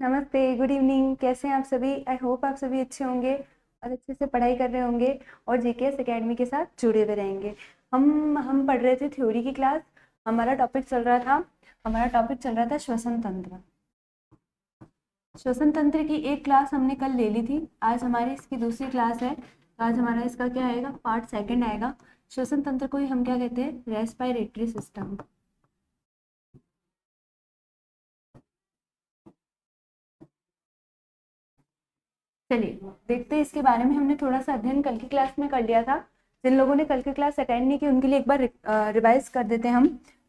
नमस्ते, good evening. कैसे हैं आप सभी? आई होप आप सभी अच्छे होंगे और अच्छे से पढ़ाई कर रहे होंगे और जेकेएस एकेडमी के साथ जुड़े हुए रहेंगे। हम पढ़ रहे थे थ्योरी की क्लास। हमारा टॉपिक चल रहा था श्वसन तंत्र। श्वसन तंत्र की एक क्लास हमने कल ले ली थी। आज हमारी इसकी दूसरी क्लास है। आज हमारा इसका क्या आएगा? पार्ट सेकंड आएगा। श्वसन तंत्र को ही हम क्या कहते हैं? Respiratory system. चलिए देखते हैं इसके बारे में। हमने थोड़ा सा अध्ययन कल की क्लास में कर लिया था। जिन लोगों ने कल की क्लास अटेंड नहीं की उनके लिए एक बार रिवाइज कर देते हैं हम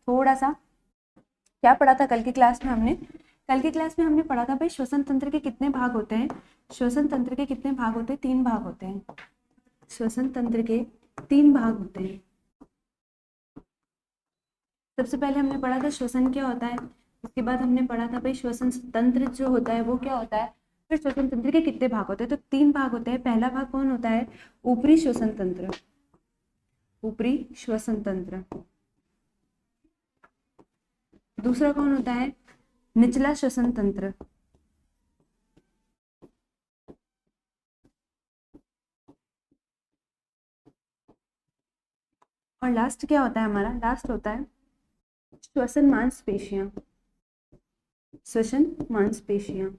थोड़ा सा। क्या पढ़ा था कल की क्लास में हमने? कल की क्लास में हमने पढ़ा था भाई श्वसन तंत्र के कितने भाग होते हैं। श्वसन तंत्र के कितने भाग होते हैं? 3 भाग होते हैं। श्वसन तंत्र के 3 भाग होते हैं। सबसे पहले हमने पढ़ा था श्वसन क्या होता है। उसके बाद हमने पढ़ा था भाई श्वसन तंत्र जो होता है वो क्या होता है। फिर श्वसन तंत्र के कितने भाग होते हैं? तो 3 भाग होते हैं। पहला भाग कौन होता है? ऊपरी श्वसन तंत्र। ऊपरी श्वसन तंत्र। दूसरा कौन होता है? निचला श्वसन तंत्र। और लास्ट क्या होता है हमारा? लास्ट होता है श्वसन मांसपेशियां। श्वसन मांसपेशियां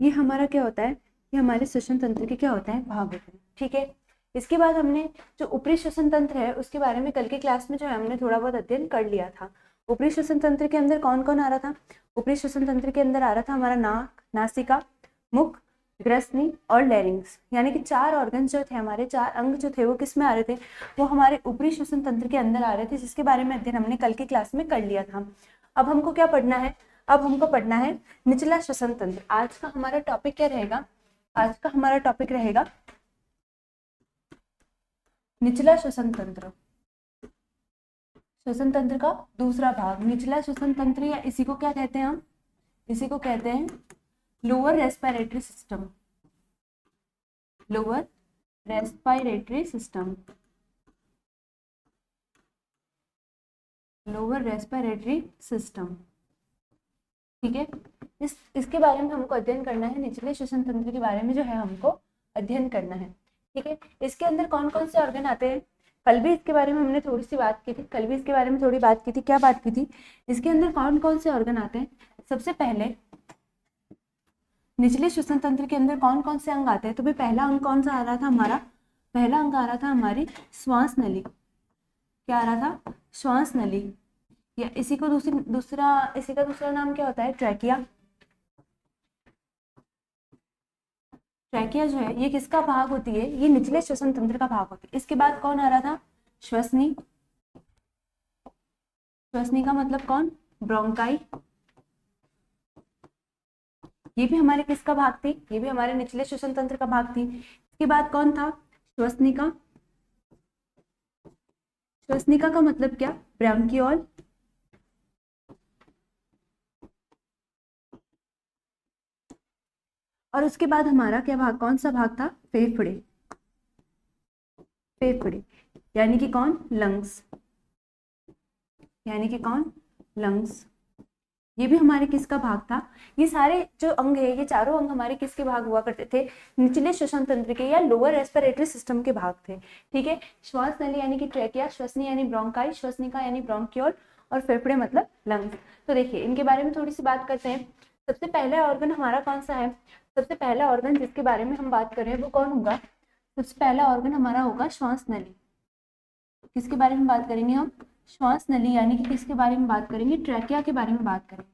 ये हमारा क्या होता है? ये हमारे श्वसन तंत्र के क्या होता है? भाग होते हैं। ठीक है। इसके बाद हमने जो ऊपरी श्वसन तंत्र है उसके बारे में कल की क्लास में जो है हमने थोड़ा बहुत अध्ययन कर लिया था। ऊपरी श्वसन तंत्र के अंदर कौन कौन आ रहा था? ऊपरी श्वसन तंत्र के अंदर आ रहा था हमारा नाक, नासिका, मुख, ग्रसनी और लैरिंग्स। यानी कि 4 ऑर्गन जो थे हमारे, 4 अंग जो थे वो किस में आ रहे थे? वो हमारे ऊपरी श्वसन तंत्र के अंदर आ रहे थे, जिसके बारे में अध्ययन हमने कल की क्लास में कर लिया था। अब हमको क्या पढ़ना है? अब हमको पढ़ना है निचला श्वसन तंत्र। आज का हमारा टॉपिक क्या रहेगा? आज का हमारा टॉपिक रहेगा निचला श्वसन तंत्र। श्वसन तंत्र का दूसरा भाग निचला श्वसन तंत्र, या इसी को क्या कहते हैं हम? इसी को कहते हैं lower respiratory system. Lower respiratory system. Lower respiratory system. ठीक है। इसके बारे में हमको अध्ययन करना है। निचले श्वसन तंत्र के बारे में जो है हमको अध्ययन करना है। ठीक है। इसके अंदर कौन कौन से ऑर्गन आते हैं? कल भी इसके बारे में हमने थोड़ी सी बात की थी। कल भी इसके बारे में थोड़ी बात की थी। क्या बात की थी? इसके अंदर कौन कौन से ऑर्गन आते हैं? सबसे पहले निचले श्वसन तंत्र के अंदर कौन कौन से अंग आते हैं? तो भाई पहला अंग कौन सा आ रहा था हमारा? पहला अंग आ रहा था हमारी श्वास नली। क्या आ रहा था? श्वास नली। या इसी का दूसरा नाम क्या होता है? ट्रैकिया। ट्रैकिया जो है ये किसका भाग होती है? ये निचले श्वसन तंत्र का भाग होती है। इसके बाद कौन आ रहा था? श्वसनी। श्वसनी का मतलब कौन? ब्रोंकाई। ये भी हमारे किसका भाग थी? ये भी हमारे निचले श्वसन तंत्र का भाग थी। इसके बाद कौन था? श्वसनिका। श्वसनिका का मतलब क्या? ब्रांकियोल। और उसके बाद हमारा क्या भाग? कौन सा भाग था? फेफड़े। फेफड़े यानी कि कौन? लंग्स। यानी कि कौन? लंग्स। ये भी हमारे किसका भाग था? ये सारे जो अंग है, ये चारों अंग हमारे किसके भाग हुआ करते थे? निचले श्वसन तंत्र के या लोअर रेस्पिरेटरी सिस्टम के भाग थे। ठीक है। श्वास नली यानी कि ट्रैकिया, श्वसनी यानी ब्रोंकाई, श्वसनिका यानी ब्रोंकियोल और फेफड़े मतलब लंग्स। तो देखिए इनके बारे में थोड़ी सी बात करते हैं। सबसे पहला ऑर्गन हमारा कौन सा है? सबसे पहला ऑर्गन जिसके बारे में हम बात कर रहे हैं वो कौन होगा? सबसे पहला ऑर्गन हमारा होगा श्वास नली। किसके बारे में बात करेंगे हम? श्वास नली यानी कि किसके बारे में बात करेंगे? ट्रैकिया के बारे में बात करेंगे।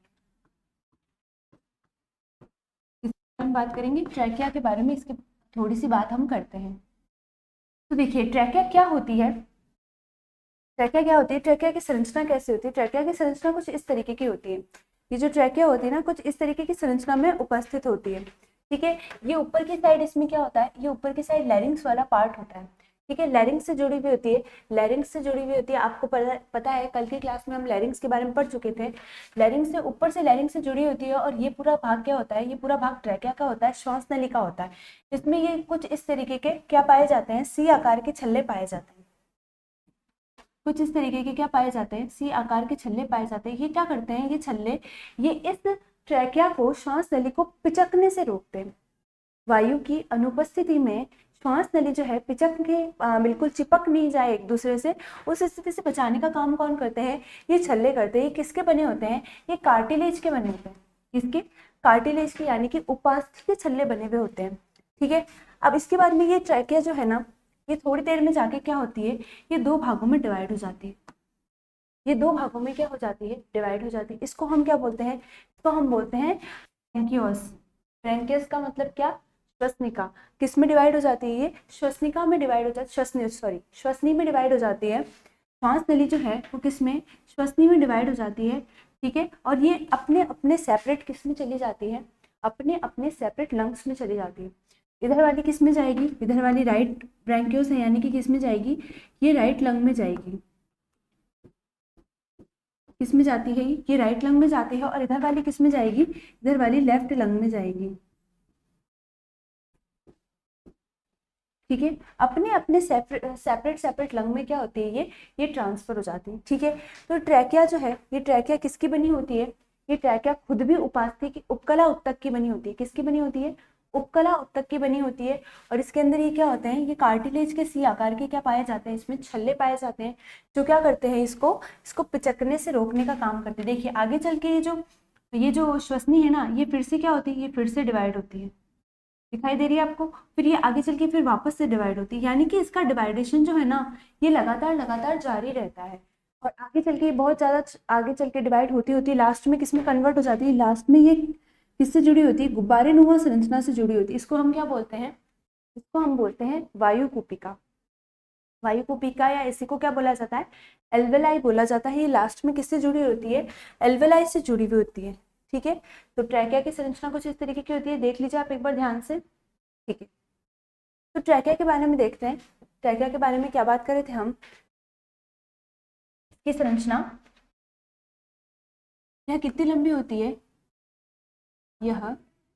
बात करेंगे ट्रैकिया के बारे में। इसकी थोड़ी सी बात हम करते हैं। तो देखिए ट्रैकिया क्या होती है? ट्रैकिया क्या होती है? ट्रैकिया की संरचना कैसे होती है? ट्रैकिया की संरचना कुछ इस तरीके की होती है। ये जो ट्रैकिया होती है ना, कुछ इस तरीके की संरचना में उपस्थित होती है। ठीक है। ये ऊपर की साइड इसमें क्या होता है? ये ऊपर की साइड लैरिंग्स वाला पार्ट होता है। ठीक है। लैरिंग्स से जुड़ी हुई होती है। लैरिंग्स से जुड़ी हुई होती है। आपको पता है कल की क्लास में हम लैरिंग्स के बारे में पढ़ चुके थे। लैरिंग्स से ऊपर से लैरिंग्स से जुड़ी होती है। और ये पूरा भाग क्या होता है? ये पूरा भाग ट्रैकिया का होता है, श्वास नली का होता है। इसमें ये कुछ इस तरीके के क्या पाए जाते हैं? सी आकार के छल्ले पाए जाते हैं। कुछ इस तरीके के क्या पाए जाते हैं, सी आकार के छल्ले पाए जाते हैं। ये क्या करते हैं, ये छल्ले ये इस ट्रैकिया को, श्वास नली को पिचकने से रोकते हैं। वायु की अनुपस्थिति में श्वास नली जो है पिचक के बिल्कुल चिपक नहीं जाए एक दूसरे से, उस स्थिति से बचाने का काम कौन करते हैं, ये छल्ले करते हैं। ये किसके बने होते हैं, ये कार्टिलेज के बने होते हैं। किसके, कार्टिलेज के, यानी कि उपास्थि के छल्ले बने हुए होते हैं। ठीक है, अब इसके बाद में ये ट्रैकिया जो है ना, ये थोड़ी देर में जाके क्या होती है, ये दो भागों में डिवाइड हो जाती है। ये दो भागों में क्या हो जाती है, डिवाइड हो जाती है। इसको हम क्या बोलते हैं, इसको हम बोलते हैं ब्रैंकियोस। ब्रैंकियस का मतलब क्या, श्वसनिका। किस में डिवाइड हो जाती है, ये श्वसनिका में डिवाइड हो जाती है, श्वसनी में डिवाइड हो जाती है। श्वास नली जो है वो किस में, श्वसनी में डिवाइड हो जाती है। ठीक है, और ये अपने अपने सेपरेट किस में चली जाती है, अपने अपने सेपरेट लंग्स में चली जाती है। इधर वाली किस में जाएगी, इधर वाली राइट ब्रैंकियोस है, यानी कि किस में जाएगी, ये राइट लंग में जाएगी। किस में जाती है, ये राइट लंग में जाती है। और इधर वाली किस में जाएगी, इधर वाली लेफ्ट लंग में जाएगी। ठीक है, अपने अपने सेपरेट लंग में क्या होती है, ये ट्रांसफर हो जाती है। ठीक है, तो ट्रैकिया जो है, ये ट्रैकिया किसकी बनी होती है, ये ट्रैकिया खुद भी उपास्थि की, उपकला उत्तक की बनी होती है। किसकी बनी होती है, उपकला उत्तक की बनी होती है। और इसके अंदर ये क्या होते हैं, ये कार्टिलेज के सी आकार के क्या पाए जाते हैं, इसमें छल्ले पाए जाते हैं, जो क्या करते हैं, इसको इसको पिचकने से रोकने का काम करते हैं। देखिए आगे चल के ये जो श्वसनी है ना, ये फिर से क्या होती है, ये फिर से डिवाइड होती है, दिखाई दे रही है आपको। फिर ये आगे चल के फिर वापस से डिवाइड होती है, यानी कि इसका डिवाइडेशन जो है ना, ये लगातार लगातार जारी रहता है। और आगे चल के बहुत ज़्यादा आगे चल के डिवाइड होती होती लास्ट में किस में कन्वर्ट हो जाती है, लास्ट में ये किससे जुड़ी होती है, गुब्बारे नुमा संरचना से जुड़ी होती है। इसको हम क्या बोलते हैं, इसको हम बोलते हैं वायु कूपिका। वायु कूपिका, या इसी को क्या बोला जाता है, एल्वेलाई बोला जाता है। ये लास्ट में किससे जुड़ी होती है, एल्वेलाई से जुड़ी हुई होती है। ठीक है, तो ट्रैकिया की संरचना कुछ इस तरीके की होती है, देख लीजिए आप एक बार ध्यान से। ठीक है, तो ट्रैकिया के बारे में देखते हैं। ट्रैकिया के बारे में क्या बात कर रहे थे हम, इसकी संरचना, यह कितनी लंबी होती है, यह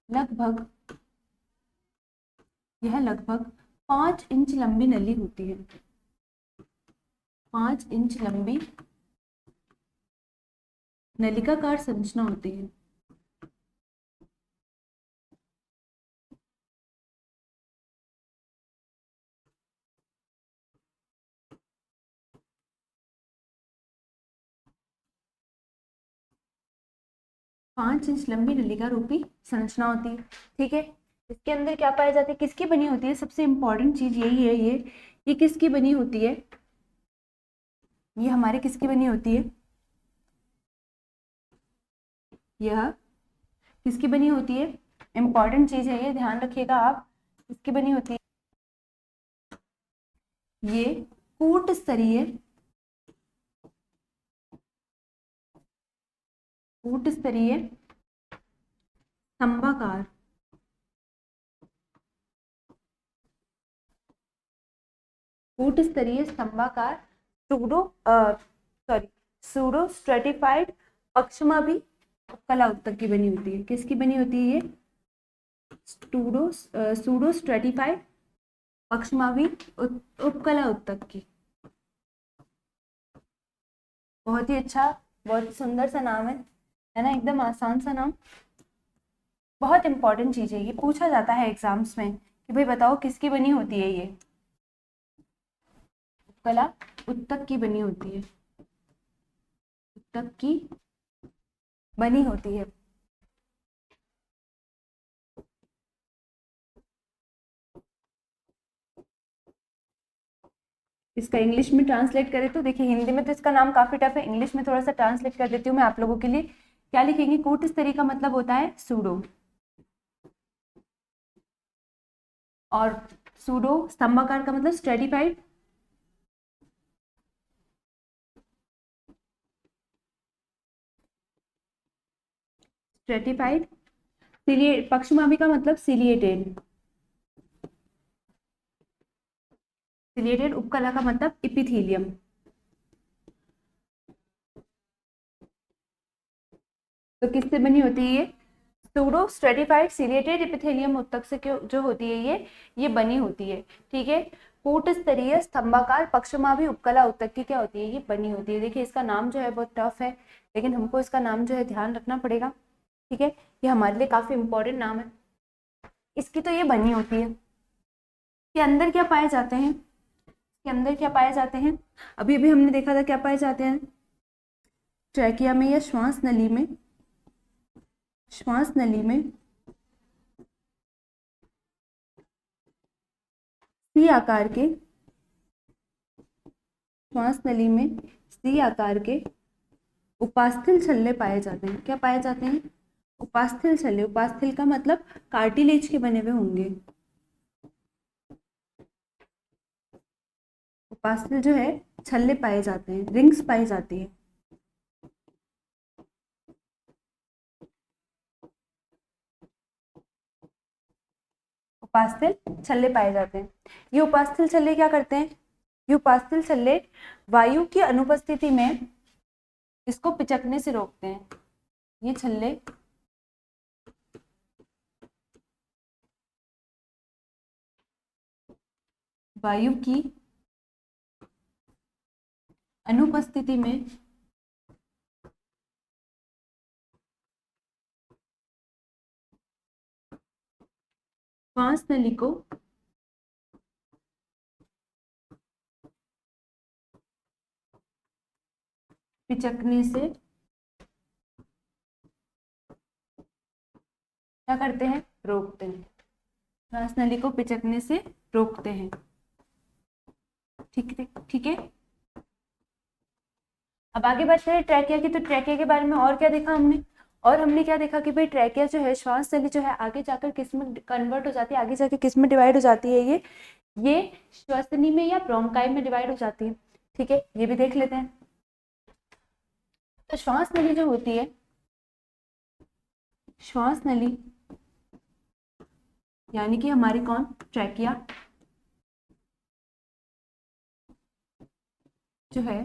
लगभग यह लगभग 5 इंच लंबी नली होती है। 5 इंच लंबी नलिकाकार संरचना होती है। पांच इंच लंबी नलिका रूपी संरचना होती है। ठीक है, इसके अंदर क्या पाई जाती है, किसकी बनी होती है, सबसे इंपॉर्टेंट चीज यही है, ये किसकी बनी होती है, ये हमारे किसकी बनी होती है, यह किसकी बनी होती है, इंपॉर्टेंट चीज है ये, ध्यान रखिएगा आप। किसकी बनी होती है, ये कूट स्तरीय स्तंभाकार कूट स्तरीय स्तंभाकार सूडो स्ट्रेटिफाइड पक्षमा भी उपकला उत्तक की बनी होती है। किसकी बनी होती है, ये सूडो स्ट्रेटिफाइड पक्षमावी उपकला उत्तक की। बहुत ही अच्छा, बहुत ही सुंदर सा नाम है ना, एकदम आसान सा नाम। बहुत इंपॉर्टेंट चीज है, ये पूछा जाता है एग्जाम्स में कि भाई बताओ किसकी बनी होती है, ये उपकला उत्तक की बनी होती है, उत्तक की बनी होती है। इसका इंग्लिश में ट्रांसलेट करें तो देखिए, हिंदी में तो इसका नाम काफी टफ है, इंग्लिश में थोड़ा सा ट्रांसलेट कर देती हूँ मैं आप लोगों के लिए। क्या लिखेंगे, कूट स्तरीय का मतलब होता है सूडो, और सूडो स्तंभाकार का मतलब स्ट्रेटिफाइड, पक्षमाभी का मतलब सिलिएटेड, उपकला का मतलब इपिथीलियम। तो किससे बनी होती है, ये सूडो स्ट्रेटिफाइड सिलिएटेड इपिथेलियम उत्तक से जो होती है, ये बनी होती है। ठीक है, कूट स्तरीय स्तंभाकार पक्षमाभी उपकला उत्तक की क्या होती है, ये बनी होती है। देखिए इसका नाम जो है बहुत टफ है, लेकिन हमको इसका नाम जो है ध्यान रखना पड़ेगा, ठीक है। ये हमारे लिए काफी इंपॉर्टेंट नाम है। इसकी तो ये बनी होती है। के अंदर क्या पाए जाते हैं, के अंदर क्या पाए जाते हैं, अभी अभी हमने देखा था क्या पाए जाते हैं, ट्रैकिया में या श्वास नली में, श्वास नली में सी आकार के, श्वास नली में सी आकार के उपास्थल छल्ले पाए जाते हैं। क्या पाए जाते हैं, उपास्थल छल्ले। उपास्थल का मतलब कार्टिलेज के बने हुए होंगे। उपास्थल जो है छल्ले पाए जाते हैं, रिंग्स पाई जाती है। उपास्थल छल्ले पाए जाते हैं। ये उपास्थल छल्ले क्या करते हैं, ये उपास्थल छल्ले वायु की अनुपस्थिति में इसको पिचकने से रोकते हैं। ये छल्ले वायु की अनुपस्थिति में श्वास नली को पिचकने से क्या करते हैं, रोकते हैं। श्वास नली को पिचकने से रोकते हैं, ठीक है, ठीक है। अब आगे बात करें ट्रैकिया की, तो ट्रैकिया के बारे में और क्या देखा हमने, और हमने क्या देखा कि भाई ट्रैकिया जो है, श्वास नली जो है आगे जाकर किस में कन्वर्ट हो जाती है, आगे जाकर किस में डिवाइड हो जाती है, ये श्वसनी में या ब्रोंकाई में डिवाइड हो जाती है, ठीक है। ये भी देख लेते हैं। तो श्वास नली जो होती है, श्वास नली यानी कि हमारी कौन, ट्रैकिया जो है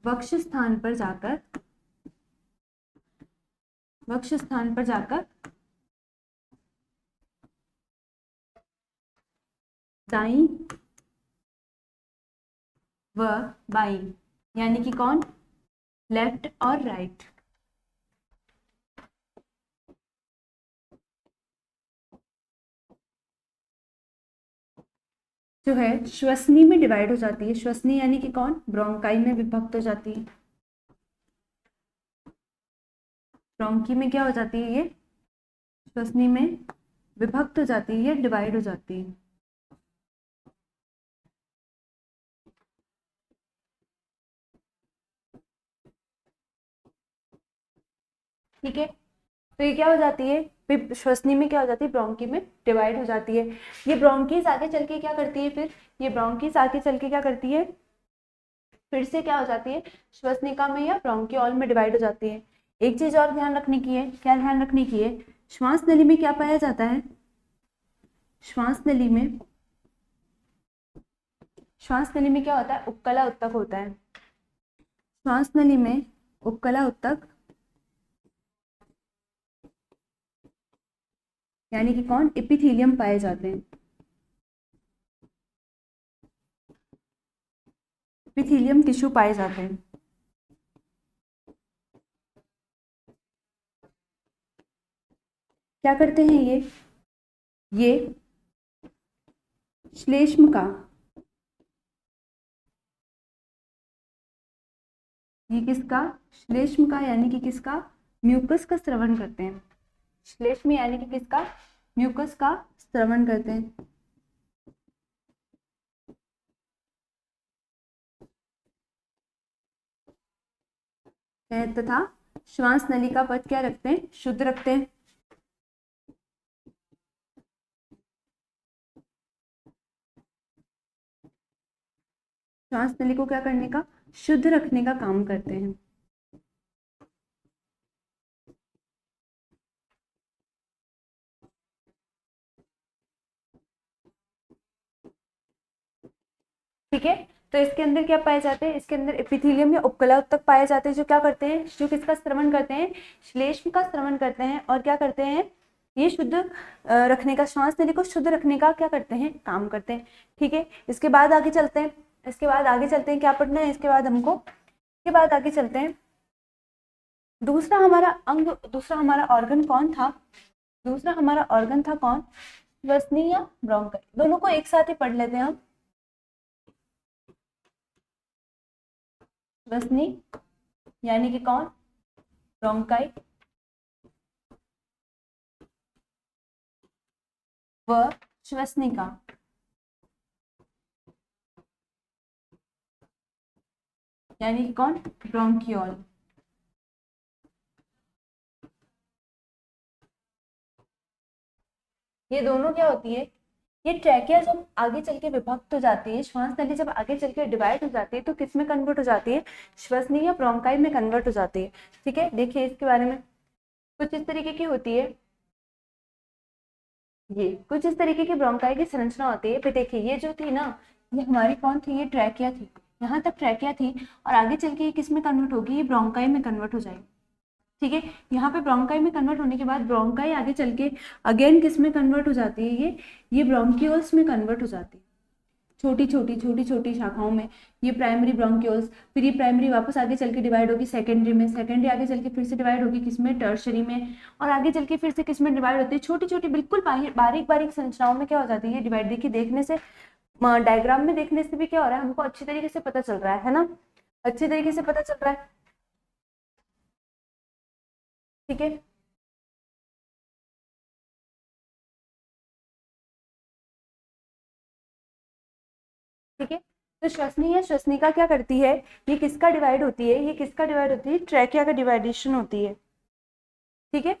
वक्ष स्थान पर जाकर, वक्ष स्थान पर जाकर दाईं व बाईं यानी कि कौन, लेफ्ट और राइट, जो है श्वसनी में डिवाइड हो जाती है। श्वसनी यानी कि कौन, ब्रोंकाई में विभक्त हो जाती है। ब्रोंकी में क्या हो जाती है, ये श्वसनी में विभक्त हो जाती है, ये डिवाइड हो जाती है। ठीक है, तो ये क्या हो जाती है, श्वसनी में क्या हो जाती है, ब्रोंकी में डिवाइड हो जाती है। ये ब्रोंकीज आगे चल के क्या करती है, फिर ये ब्रोंकीज आगे चल के क्या करती है, फिर से क्या हो जाती है, श्वसनिका में या ब्रोंकियोल में डिवाइड हो जाती है। एक चीज और ध्यान रखने की है, क्या ध्यान रखने की है, श्वास नली में क्या पाया जाता है, श्वास नली में, श्वास नली में क्या होता है, उपकला उत्तक होता है। श्वास नली में उपकला उत्तक यानी कि कौन, एपिथेलियम पाए जाते हैं। एपिथेलियम टिश्यू पाए जाते हैं। क्या करते हैं ये श्लेष्म का, ये किसका, श्लेष्म का यानी कि किसका, म्यूकस का स्रवण करते हैं। श्लेष्म यानी कि किसका, म्यूकस का स्रवण करते हैं। तथा श्वास नली का पथ क्या रखते हैं, शुद्ध रखते हैं। श्वास नली को क्या करने का, शुद्ध रखने का काम करते हैं। ठीक है, तो इसके अंदर क्या पाए जाते हैं, इसके अंदर एपिथेलियम या उपकला उत्तक पाए जाते हैं, जो क्या करते हैं, जो किसका स्रवण करते हैं, श्लेष्म का स्रवण करते हैं, और क्या करते हैं, ये शुद्ध रखने का, श्वास नली को शुद्ध रखने का क्या करते हैं, काम करते हैं। ठीक है, इसके बाद आगे चलते हैं, क्या पढ़ना है इसके बाद हमको, इसके बाद आगे चलते हैं। दूसरा हमारा अंग, दूसरा हमारा ऑर्गन कौन था, दूसरा हमारा ऑर्गन था कौन, श्वसनी या ब्रोंकाई। दोनों को एक साथ ही पढ़ लेते हैं हम। श्वसनी यानी कि कौन, ब्रोंकाई, व श्वसनिका यानी कि कौन, ब्रोंकियोल। ये दोनों क्या होती है, ये ट्रैकिया जब आगे चल के विभक्त हो जाती है, श्वास नली जब आगे चल के डिवाइड हो जाती है तो किस में कन्वर्ट हो जाती है, श्वसनी या ब्रोंकाई में कन्वर्ट हो जाती है। ठीक है, देखिए इसके बारे में कुछ इस तरीके की होती है, ये कुछ इस तरीके की ब्रोंकाई की संरचना होती है। फिर देखिए ये जो थी ना, ये हमारी कौन थी, ये ट्रैकिया थी, यहाँ तक ट्रैकिया थी, और आगे चल के ये किस में कन्वर्ट होगी, ये ब्रोंकाई में कन्वर्ट हो जाएगी। ठीक है, यहाँ पे ब्रोंकाई में कन्वर्ट होने के बाद ब्रोंकाई आगे चल के अगेन किस में कन्वर्ट हो जाती है, ये ब्रोंक्यूल्स में कन्वर्ट हो जाती है, छोटी छोटी शाखाओं में। ये प्राइमरी ब्रोंक्यूल्स, फिर ये प्राइमरी वापस आगे चल के डिवाइड होगी सेकेंडरी में, सेकेंडरी आगे चल के फिर से डिवाइड होगी किसमें, टर्शरी में, और आगे चल के फिर से किसमें डिवाइड होती है, छोटी छोटी बिल्कुल बारीक बारीक संरचनाओं में क्या हो जाती है डिवाइड। देखिए देखने से, डायग्राम में देखने से भी क्या हो रहा है, हमको अच्छी तरीके से पता चल रहा है ना, अच्छी तरीके से पता चल रहा है। ठीक है, ठीक है, तो श्वसनी या श्वसनिका क्या करती है, ये किसका डिवाइड होती है, ये किसका डिवाइड होती है, ट्रैकिया का डिवाइडेशन होती है। ठीक है,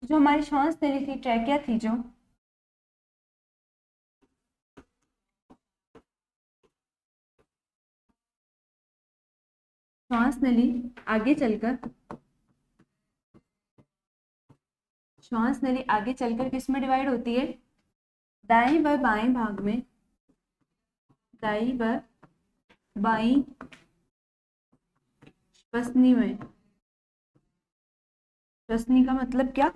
जो हमारी श्वास नली थी, ट्रैकिया थी जो, श्वास नली आगे चलकर, श्वास नली आगे चलकर किस में डिवाइड होती है, दाएं व बाएं भाग में, दाई व बाई श्वसनी में। श्वसनी का मतलब क्या,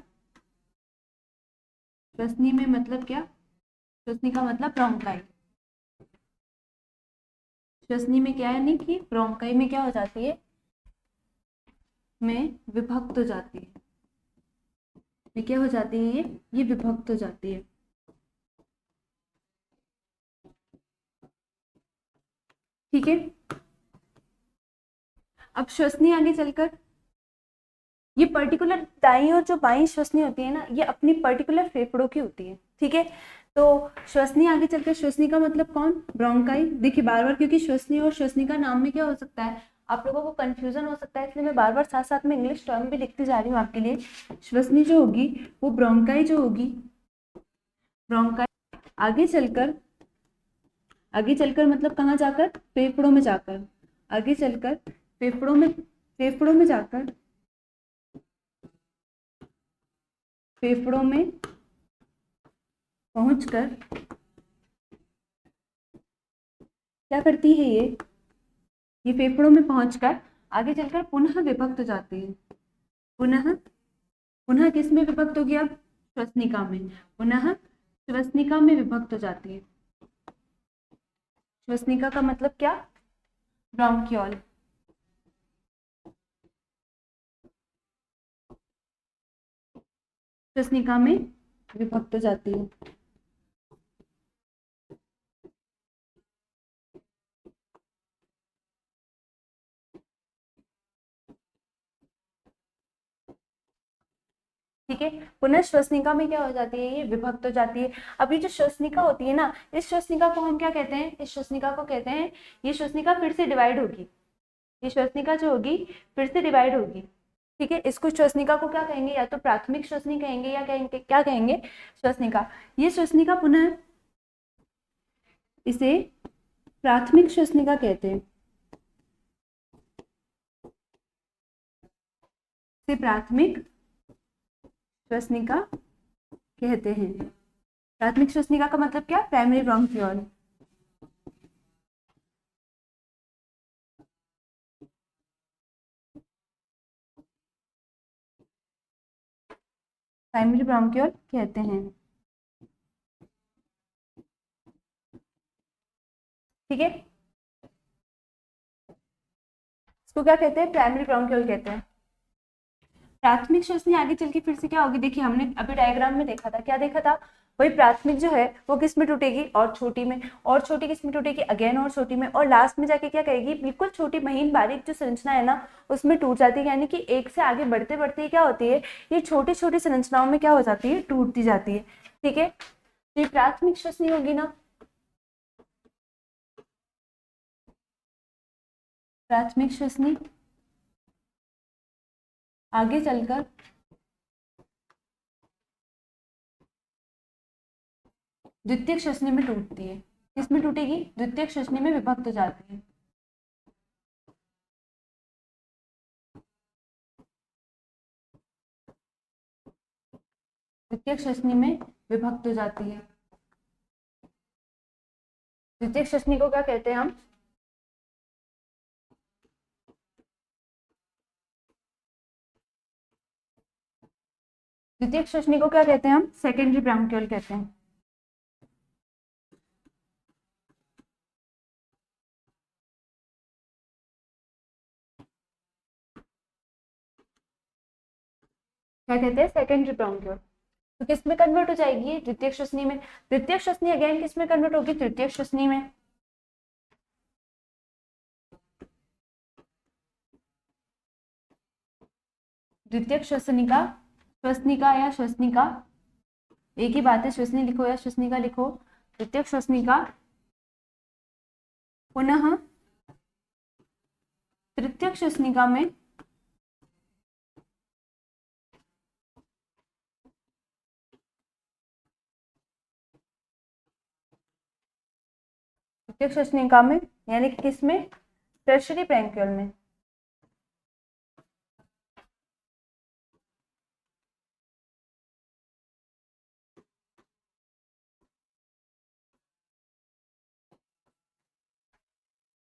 श्वसनी में मतलब क्या, श्वसनी का मतलब ब्रोंकाई, श्वसनी में क्या है, नहीं कि ब्रोंकाई में क्या हो जाती है, में विभक्त हो जाती है, ये क्या हो जाती है, ये विभक्त हो जाती है। ठीक है, अब श्वसनी आगे चलकर, ये पर्टिकुलर दाई और जो बाई श्वसनी होती है ना, ये अपनी पर्टिकुलर फेफड़ों की होती है। ठीक है, तो श्वसनी आगे चलकर, श्वसनी का मतलब कौन, ब्रोंकाई। देखिए बार बार, क्योंकि श्वसनी और श्वसनी का नाम में क्या हो सकता है, आप लोगों को कंफ्यूजन हो सकता है, इसलिए मैं बार बार साथ साथ में इंग्लिश टर्म भी लिखती जा रही हूँ आपके लिए। श्वसनी जो होगी वो ब्रोंकाई जो होगी, ब्रोंकाई आगे चलकर, आगे चलकर मतलब कहाँ जाकर, फेफड़ों में जाकर, आगे चलकर फेफड़ों में, फेफड़ों में जाकर, फेफड़ों में पहुंचकर क्या करती है ये फेफड़ों में पहुंचकर आगे चलकर पुनः विभक्त हो जाती है, पुनः, पुनः किस में विभक्त होगी, अब श्वसनिका में, पुनः श्वसनिका में विभक्त हो जाती है। श्वसनिका का मतलब क्या, ब्रोंकियोल। श्वसनिका में विभक्त हो जाती है। ठीक है, पुनः श्वसनिका में क्या हो जाती है, ये विभक्त हो जाती है। अब ये जो श्वसनिका होती है ना, इस श्वसनिका को हम क्या कहते हैं, इस श्वसनिका को कहते हैं, ये श्वसनिका फिर से डिवाइड होगी, ये श्वसनिका जो होगी फिर से डिवाइड होगी। ठीक है, इसको श्वसनिका को क्या कहेंगे, या तो प्राथमिक श्वसनी कहेंगे, या कहेंगे क्या कहेंगे, श्वसनिका। ये श्वसनिका पुनः, इसे प्राथमिक श्वसनिका कहते हैं, इसे प्राथमिक श्वसनिका कहते हैं। प्राथमिक श्वसनिका का मतलब क्या, प्राइमरी ब्रोंकियोल। प्राइमरी ब्रोंक्यूल कहते हैं। ठीक है, इसको क्या कहते हैं? प्राइमरी ब्रोंक्यूल कहते हैं। प्राथमिक श्वसनी आगे चल के फिर से क्या होगी? देखिए हमने अभी डायग्राम में देखा था, क्या देखा था? वही प्राथमिक जो है वो किस में टूटेगी? और छोटी में। और छोटी किस में टूटेगी? अगेन और छोटी में। और लास्ट में जाके क्या करेगी? बिल्कुल छोटी महीन बारीक जो संरचना है ना उसमें टूट जाती है। यानी कि एक से आगे बढ़ते बढ़ते क्या होती है, ये छोटी छोटी संरचनाओं में क्या हो जाती है? टूटती जाती है। ठीक है, तो ये प्राथमिक श्वसनी होगी ना। प्राथमिक श्वसनी आगे चलकर द्वितीयक श्वसनी में टूटती है। किसमें टूटेगी? द्वितीयक श्वसनी में विभक्त हो जाती है। द्वितीयक श्वसनी में विभक्त हो जाती है। द्वितीयक श्वसनी को क्या कहते हैं हम? द्वितीयक श्वसनी को क्या कहते हैं हम? सेकेंडरी ब्रोंक्यूल कहते हैं। क्या कहते हैं? Secondary bronchiole. तो किस में कन्वर्ट हो जाएगी? द्वितीयक श्वसनी में। द्वितीयक श्वसनी अगेन किस में कन्वर्ट होगी? तृतीयक श्वसनी में। द्वितीयक श्वसनिका, श्वसनिका या श्वसनिका एक ही बात है, श्वसनी लिखो या श्वसनिका लिखो। द्वितीयक श्वसनिका पुनः तृतीयक श्वसनिका में तृतीयक श्वसनिका में यानी कि किस में? टर्शरी ब्रोंक्यूल में।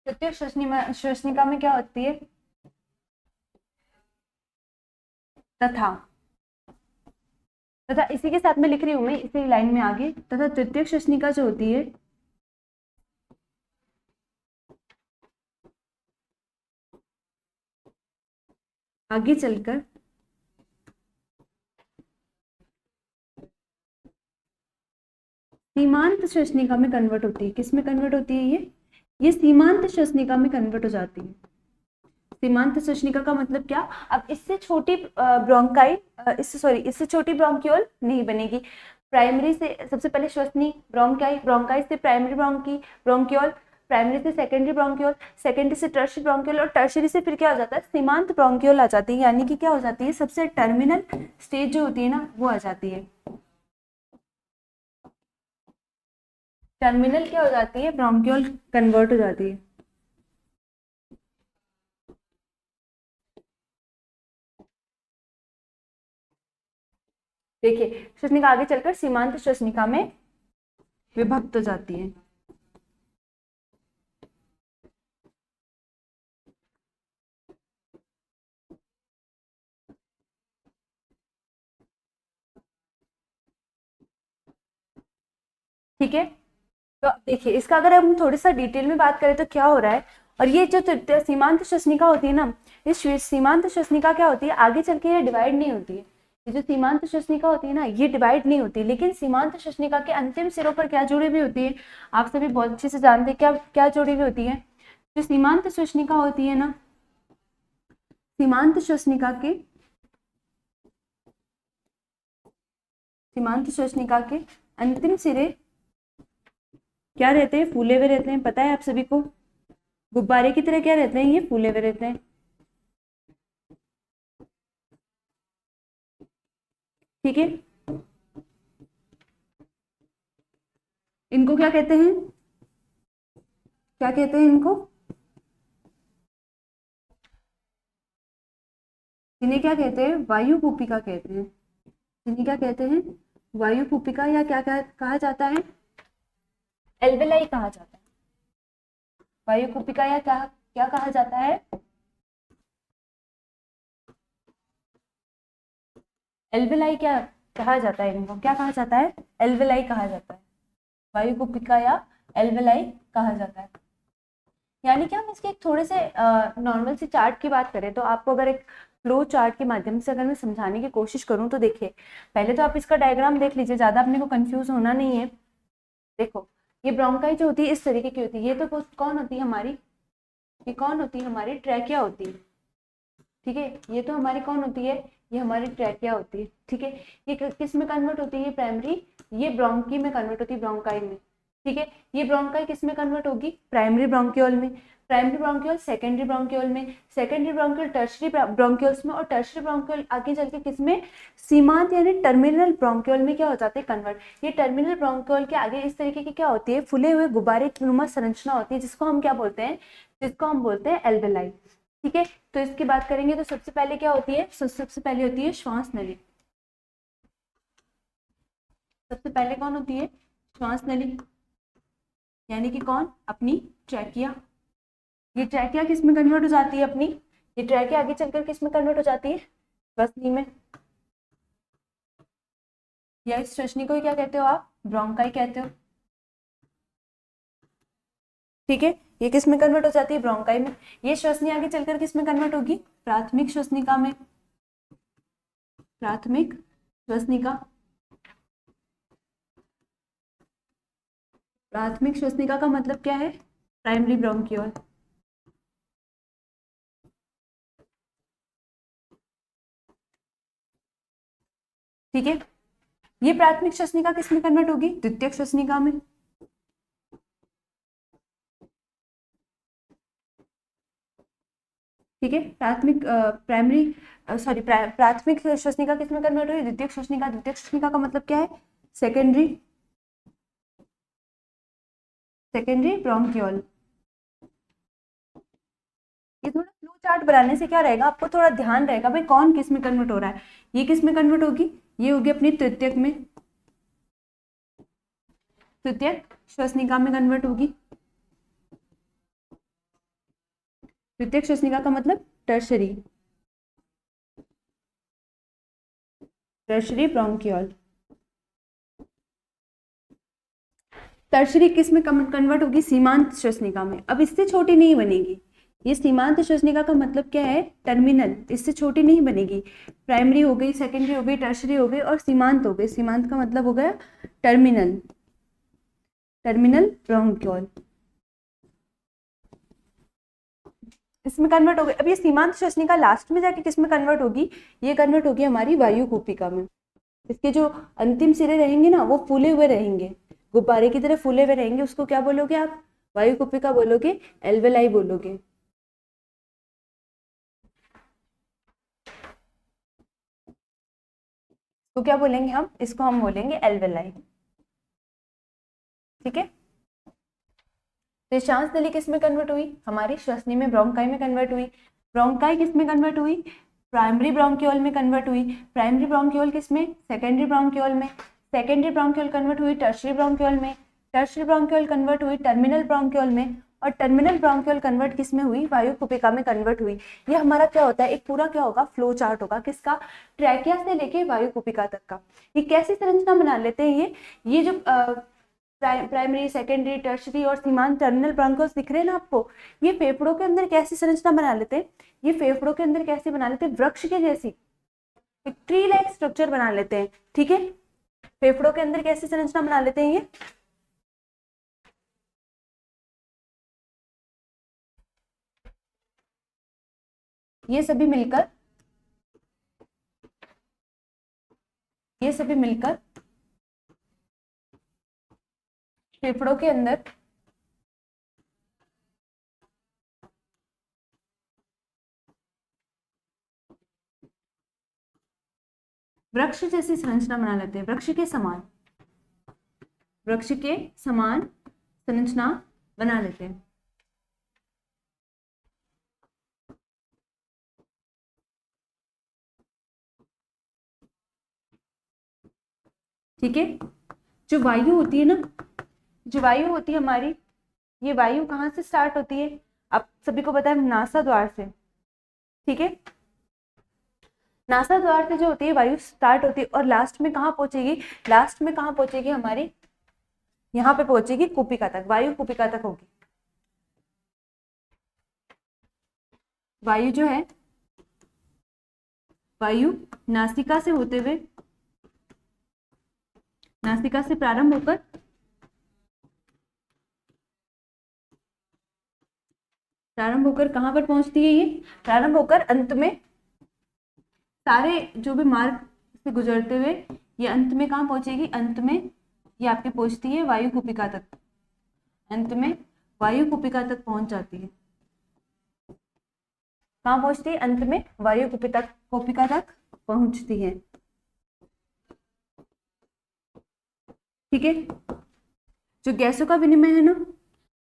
तृतीयक श्वसनिका में क्या होती है? तथा तथा इसी के साथ में लिख रही हूं मैं, इसी लाइन में आगे, तथा तृतीयक श्वसनिका जो होती है आगे चलकर सीमांत श्वसनिका में कन्वर्ट होती है। किस में कन्वर्ट होती है? ये सीमांत श्वसनिका में कन्वर्ट हो जाती है। सीमांत श्वसनिका का मतलब क्या? अब इससे छोटी ब्रोंकाई, इससे छोटी ब्रोंक्यूल नहीं बनेगी। प्राइमरी से सबसे पहले श्वसनी, ब्रोंकाई, ब्रोंकाई से प्राइमरी ब्रोंक्यूल, प्राइमरी से सेकेंडरी ब्रोंक्यूल, सेकेंडरी से टर्शियरी ब्रोंक्यूल और टर्शियरी से फिर क्या हो जाता है? सीमांत ब्रोंक्यूल आ जाती है। यानी कि क्या हो जाती है? सबसे टर्मिनल स्टेज जो होती है ना वो आ जाती है। टर्मिनल क्या हो जाती है? ब्रोंक्यूल कन्वर्ट हो जाती है। देखिए श्वसनिका आगे चलकर सीमांत श्वसनिका में विभक्त हो जाती है। ठीक है, तो देखिए इसका अगर हम थोड़ी सा डिटेल में बात करें तो क्या हो रहा है, और ये जो सीमांत श्वसनिका होती है ना, इस सीमांत श्वसनिका क्या होती है? आगे चल के ये डिवाइड नहीं होती है। ये जो सीमांत श्वसनिका होती है ना ये डिवाइड नहीं होती, लेकिन सीमांत श्वसनिका के अंतिम सिरों पर क्या जुड़ी हुई होती है? आप सभी बहुत अच्छे से जानते हैं क्या क्या जुड़ी हुई होती है। जो सीमांत श्वसनिका होती है ना, सीमांत श्वसनिका के अंतिम सिरे क्या रहते हैं? फूले हुए रहते हैं। पता है आप सभी को, गुब्बारे की तरह क्या रहते हैं? ये फूले हुए रहते हैं। ठीक है, इनको क्या कहते हैं? क्या कहते हैं इनको? इन्हें क्या कहते हैं? वायु कूपिका कहते हैं। इन्हें क्या कहते हैं? वायु कूपिका, या क्या कहा जाता है? एल्वेलाई कहा जाता है। वायु कूपिका या क्या क्या कहा जाता है? एल्वेलाई क्या कहा जाता है, इनको क्या कहा जाता है? एल्वेलाई कहा जाता है, वायु कुपिका या एल्वेलाई कहा जाता है। यानी कि हम इसके एक थोड़े से नॉर्मल सी चार्ट की बात करें तो आपको अगर एक फ्लो चार्ट के माध्यम से अगर मैं समझाने की कोशिश करूं तो देखिए, पहले तो आप इसका डायग्राम देख लीजिए, ज़्यादा अपने को कंफ्यूज होना नहीं है। देखो, ये ब्रोंकाई जो होती है इस तरीके की होती है, ये तो कौन होती है हमारी, ये कौन होती है हमारी? ट्रैकिया होती है, ठीक है। ये तो हमारी कौन होती है? ये हमारी ट्रैकिया होती है, ठीक है। ये किस में कन्वर्ट होती है? प्राइमरी, ये ब्रोंकी में कन्वर्ट होती है, ब्रोंकाई में, ठीक है। ये ब्रोंकाई किस में कन्वर्ट होगी? प्राइमरी ब्रोंक्यूल में, प्राइमरी ब्रोंक्यूल सेकेंडरी ब्रोंक्यूल में, सेकेंडरी ब्रोंक्यूल टर्शरी ब्रोंक्यूल्स में, और टर्शरी ब्रोंक्यूल आगे चल के किस में? सीमांत यानी टर्मिनल ब्रोंक्यूल में क्या हो जाते हैं? कन्वर्ट। ये टर्मिनल ब्रोंक्यूल के आगे इस तरीके की क्या होती है? फूले हुए गुब्बारे की नुमा संरचना होती है, जिसको हम क्या बोलते हैं? जिसको हम बोलते हैं एल्वेलाई, ठीक है। तो इसकी बात करेंगे तो सबसे पहले क्या होती है? सबसे पहले होती है श्वास नली। सबसे पहले कौन होती है? श्वास नली, यानी कि कौन? अपनी ट्रैकिया। ये ट्रैकिया किस में कन्वर्ट हो जाती है अपनी? ये ट्रैकिया आगे चलकर किस में कन्वर्ट हो जाती है? श्वसनी में, या इस श्वसनी को क्या कहते हो आप? ब्रोंकाई कहते हो, ठीक है। ये किस में कन्वर्ट हो जाती है? ब्रोंकाई में। ये श्वसनी आगे चलकर किस में कन्वर्ट होगी? प्राथमिक श्वसनिका में, प्राथमिक श्वसनिका। प्राथमिक श्वसनिका का मतलब क्या है? प्राइमरी ब्रोंक्यूल, ठीक है। ये प्राथमिक श्वसनिका किस में कन्वर्ट होगी? द्वितीयक श्वसनिका में, ठीक है। प्राथमिक श्वसनिका किस में कन्वर्ट हुई? द्वितीयक श्वसनिका। द्वितीयक श्वसनिका का मतलब क्या है? Secondary, secondary bronchiole. ये थोड़ा फ्लो चार्ट बनाने से क्या रहेगा, आपको थोड़ा ध्यान रहेगा भाई कौन किस में कन्वर्ट हो रहा है। ये किस में कन्वर्ट होगी? ये होगी अपनी तृतीयक में, तृतीयक श्वसनिका में कन्वर्ट होगी। तृतीयक श्वसनिका का मतलब टर्शरी, टर्शरी ब्रोंक्यूल। टर्शरी किस में कन्वर्ट होगी? सीमांत श्वसनिका में। अब इससे छोटी नहीं बनेगी, ये सीमांत श्वसनिका का मतलब क्या है? टर्मिनल, इससे छोटी नहीं बनेगी। प्राइमरी हो गई, सेकेंडरी हो गई, टर्शरी हो गई और सीमांत हो गई। सीमांत का मतलब हो गया टर्मिनल, टर्मिनल ब्रोंक्यूल, इसमें कन्वर्ट हो गई। अब ये सीमांत श्वसनिका लास्ट में जाके किस में कन्वर्ट होगी? ये कन्वर्ट होगी हमारी वायु कूपिका में। इसके जो अंतिम सिरे रहेंगे ना, वो फूले हुए रहेंगे, गुब्बारे की तरह फूले हुए रहेंगे। उसको क्या बोलोगे आप? वायु कुपिका बोलोगे, एल्वेलाई बोलोगे। तो क्या बोलेंगे हम? इसको हम बोलेंगे एल्वेलाई, ठीक है। तो श्वास नली किस में कन्वर्ट हुई? हमारी श्वसनी में, ब्रोंकाई में कन्वर्ट हुई। ब्रोंकाई किस में कन्वर्ट हुई? प्राइमरी ब्रोंक्यूल में कन्वर्ट हुई। प्राइमरी ब्रोंक्यूल किस में? सेकेंडरी ब्रोंक्यूल में। सेकेंडरी ब्रोंक्यूल कन्वर्ट हुई टर्शरी ब्रोंक्यूल में। टर्शरी ब्रोंक्यूल कन्वर्ट हुई टर्मिनल ब्रोंक्यूल में। और टर्मिनल ब्रोंक्यूल कन्वर्ट किस में हुई? वायु कुपिका में कन्वर्ट हुई। ये हमारा क्या होता है? एक पूरा क्या होगा? फ्लो चार्ट होगा। किसका? ट्रैकिया से लेके वायु कुपिका तक का। ये कैसी संरचना बना लेते हैं? ये जो प्राइमरी, सेकेंडरी, टर्शरी और सीमांत टर्मिनल ब्रोंक्यूल्स दिख रहे हैं ना आपको, ये फेफड़ों के अंदर कैसी संरचना बना लेते हैं? ये फेफड़ों के अंदर कैसे बना लेते हैं? वृक्ष के जैसी एक ट्री लाइक स्ट्रक्चर बना लेते हैं, ठीक है। फेफड़ों के अंदर कैसी संरचना बना लेते हैं? ये सभी मिलकर, ये सभी मिलकर फेफड़ों के अंदर वृक्ष जैसी संरचना बना लेते हैं, वृक्ष के समान, वृक्ष के समान संरचना बना लेते हैं, ठीक है। जो वायु होती है ना, जो वायु होती है हमारी, ये वायु कहाँ से स्टार्ट होती है? आप सभी को पता है, नासा द्वार से, ठीक है। नासा द्वार से जो होती है वायु स्टार्ट होती है और लास्ट में कहाँ पहुंचेगी, लास्ट में कहाँ पहुंचेगी हमारी, यहाँ पे पहुंचेगी कूपिका तक, वायु कूपिका तक होगी। वायु जो है, वायु नासिका से होते हुए, नासिका से प्रारंभ होकर कहां पर पहुंचती है, ये प्रारंभ होकर अंत में सारे जो भी मार्ग से गुजरते हुए ये अंत में कहां पहुंचेगी, अंत में ये आपकी पहुंचती है वायु कूपिका तक, अंत में वायु कूपिका तक पहुंच जाती है। कहां पहुंचती है, अंत में वायु कूपिका तक पहुंचती है। ठीक है, जो गैसों का विनिमय है ना,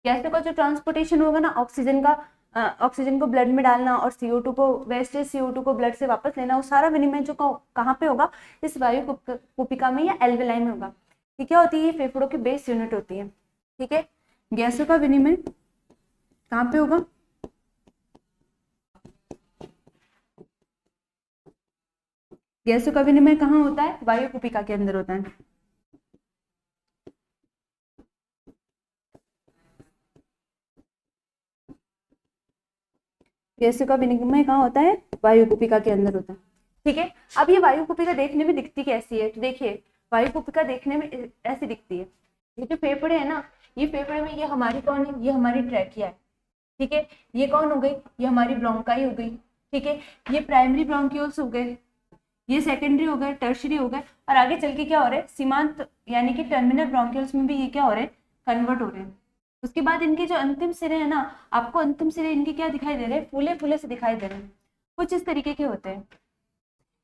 गैसों का जो ट्रांसपोर्टेशन होगा ना, ऑक्सीजन को ब्लड में डालना और CO2 को, वेस्टेज CO2 को ब्लड से वापस लेना, वो सारा विनिमय जो कहाँ पे होगा, इस वायु कूपिका में या एल्वेलाई में होगा। ये क्या होती है, ये फेफड़ों की बेस यूनिट होती है। ठीक है, गैसों का विनिमय कहाँ पे होगा, गैसों का विनिमय कहाँ होता है, वायु कूपिका के अंदर होता है। गैसों का विनिमय कहाँ होता है, वायु कूपिका के अंदर होता है। ठीक है, अब ये वायु कूपिका देखने में दिखती कैसी है, तो देखिए वायु कूपिका देखने में ऐसी दिखती है। ये जो फेफड़े है ना, ये फेफड़े में ये हमारी कौन है, ये हमारी ट्रैकिया है। ठीक है, ये कौन हो गई, ये हमारी ब्रोंकाई हो गई। ठीक है, ये प्राइमरी ब्रोंक्यूल्स हो गए, ये सेकेंडरी हो गए, टर्शरी हो गए, और आगे चल के क्या हो रहा है, सीमांत यानी कि टर्मिनल ब्रोंक्यूल्स में भी ये क्या हो रहे हैं, कन्वर्ट हो रहे हैं। उसके बाद इनके जो अंतिम सिरे हैं ना, आपको अंतिम सिरे इनके क्या दिखाई दे रहे हैं, फूले फूले से दिखाई दे रहे हैं, कुछ इस तरीके के होते हैं।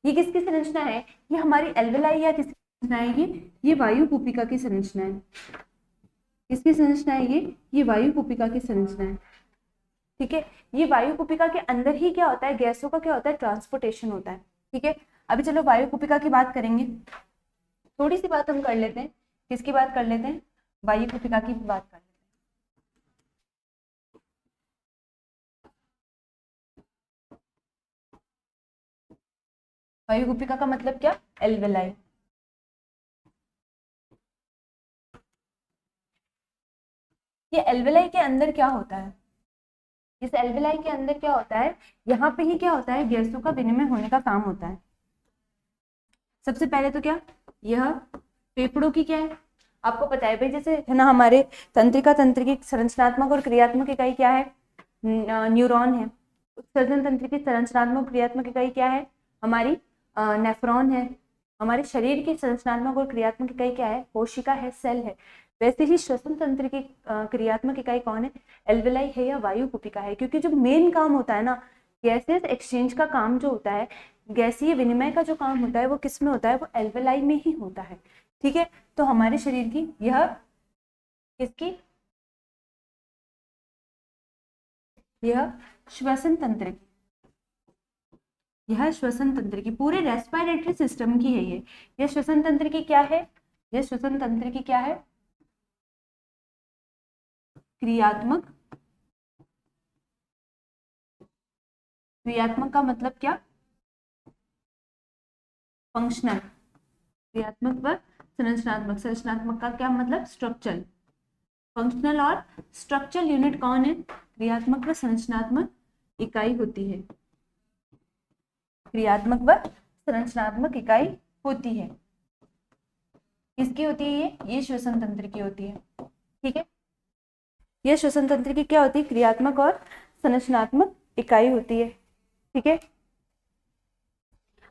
ये किसकी संरचना है, ये हमारी एल्वेलाई या किसकी संरचना है, ये वायु कूपिका की संरचना है। किसकी संरचना है, ये वायु कूपिका की संरचना है। ठीक है, ये वायु कूपिका के अंदर ही क्या होता है, गैसों का क्या होता है, ट्रांसपोर्टेशन होता है। ठीक है, अभी चलो वायु कूपिका की बात करेंगे, थोड़ी सी बात हम कर लेते हैं, किसकी बात कर लेते हैं, वायु कूपिका की बात कर लेते हैं। वायु कूपिका का मतलब क्या, एल्वेलाई। ये एल्वेलाई के अंदर क्या होता है, इस एल्वेलाई के अंदर क्या होता है, यहाँ पे ही क्या होता है, गैसों का विनिमय होने का काम होता है। सबसे पहले तो क्या, यह फेफड़ों की क्या है, आपको पता है भाई, जैसे है ना, हमारे तंत्रिका तंत्र की संरचनात्मक और क्रियात्मक इकाई क्या है, न्यूरॉन है। उत्सर्जन तंत्र की संरचनात्मक क्रियात्मक इकाई क्या है, हमारी नेफ्रॉन है। हमारे शरीर की संरचनात्मक और क्रियात्मक इकाई क्या है, कोशिका है, सेल है। वैसे ही श्वसन तंत्र की क्रियात्मक इकाई कौन है, एल्वेलाई है या वायु कूपिका है। क्योंकि जो मेन काम होता है ना, गैसेस एक्सचेंज का काम जो होता है, गैसीय विनिमय का जो काम होता है, वो किस में होता है, वो एल्वेलाई में ही होता है। ठीक है, तो हमारे शरीर की यह किसकी, यह श्वसन तंत्र की, यह श्वसन तंत्र की, पूरे रेस्पिरेटरी सिस्टम की है ये। यह श्वसन तंत्र की क्या है, यह श्वसन तंत्र की क्या है, क्रियात्मक। क्रियात्मक का मतलब क्या, फंक्शनल। क्रियात्मक व संरचनात्मक, संरचनात्मक का क्या मतलब, स्ट्रक्चरल। फंक्शनल और स्ट्रक्चरल यूनिट कौन है, क्रियात्मक व संरचनात्मक इकाई होती है, क्रियात्मक व संरचनात्मक इकाई होती है। किसकी होती है, ये श्वसन तंत्र की होती है। ठीक है, ये श्वसन तंत्र की क्या होती है, क्रियात्मक और संरचनात्मक इकाई होती है। ठीक है,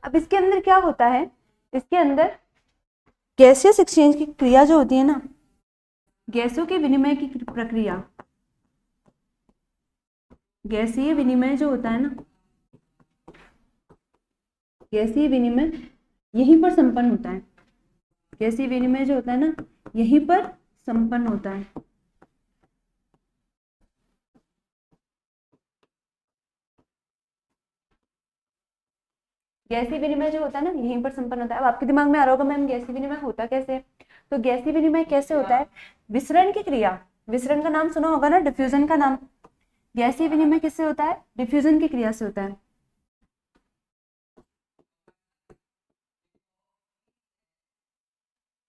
अब इसके अंदर क्या होता है, इसके अंदर गैसियस एक्सचेंज की क्रिया जो होती है ना, गैसों के विनिमय की प्रक्रिया, गैसीय विनिमय जो होता है ना, गैसीय विनिमय यहीं पर संपन्न होता है। गैसीय विनिमय जो होता है ना, यहीं पर संपन्न होता है। गैसीय विनिमय जो होता है ना, यहीं पर संपन्न होता है। अब आपके दिमाग में आ रहा होगा मैम गैसीय विनिमय होता कैसे है, तो गैसीय विनिमय कैसे होता है, विसरण की क्रिया, विसरण का नाम सुना होगा ना, डिफ्यूजन का नाम। गैसीय विनिमय किससे होता है, डिफ्यूजन की क्रिया से होता है।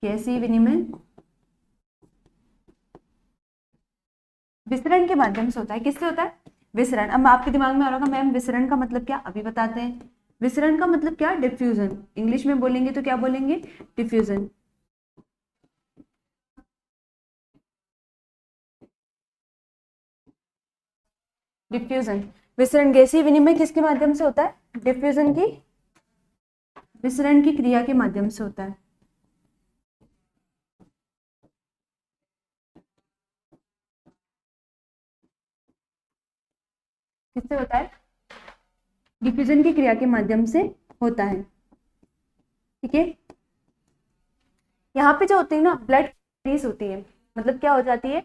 गैसीय विनिमय विसरण के माध्यम से होता है। किससे होता है? विसरण। अब आपके दिमाग में आ रहा होगा मैम विसरण का मतलब क्या, अभी बताते हैं। विसरण का मतलब क्या? डिफ्यूजन। इंग्लिश में बोलेंगे तो क्या बोलेंगे? डिफ्यूजन। डिफ्यूजन, विसरण गैसीय विनिमय किसके माध्यम से होता है? डिफ्यूजन की, विसरण की क्रिया के माध्यम से होता है। किससे होता है? डिफ्यूजन की क्रिया के माध्यम से होता है। ठीक है, यहाँ पे जो होती है ना ब्लड इंक्रीज होती है, मतलब क्या हो जाती है?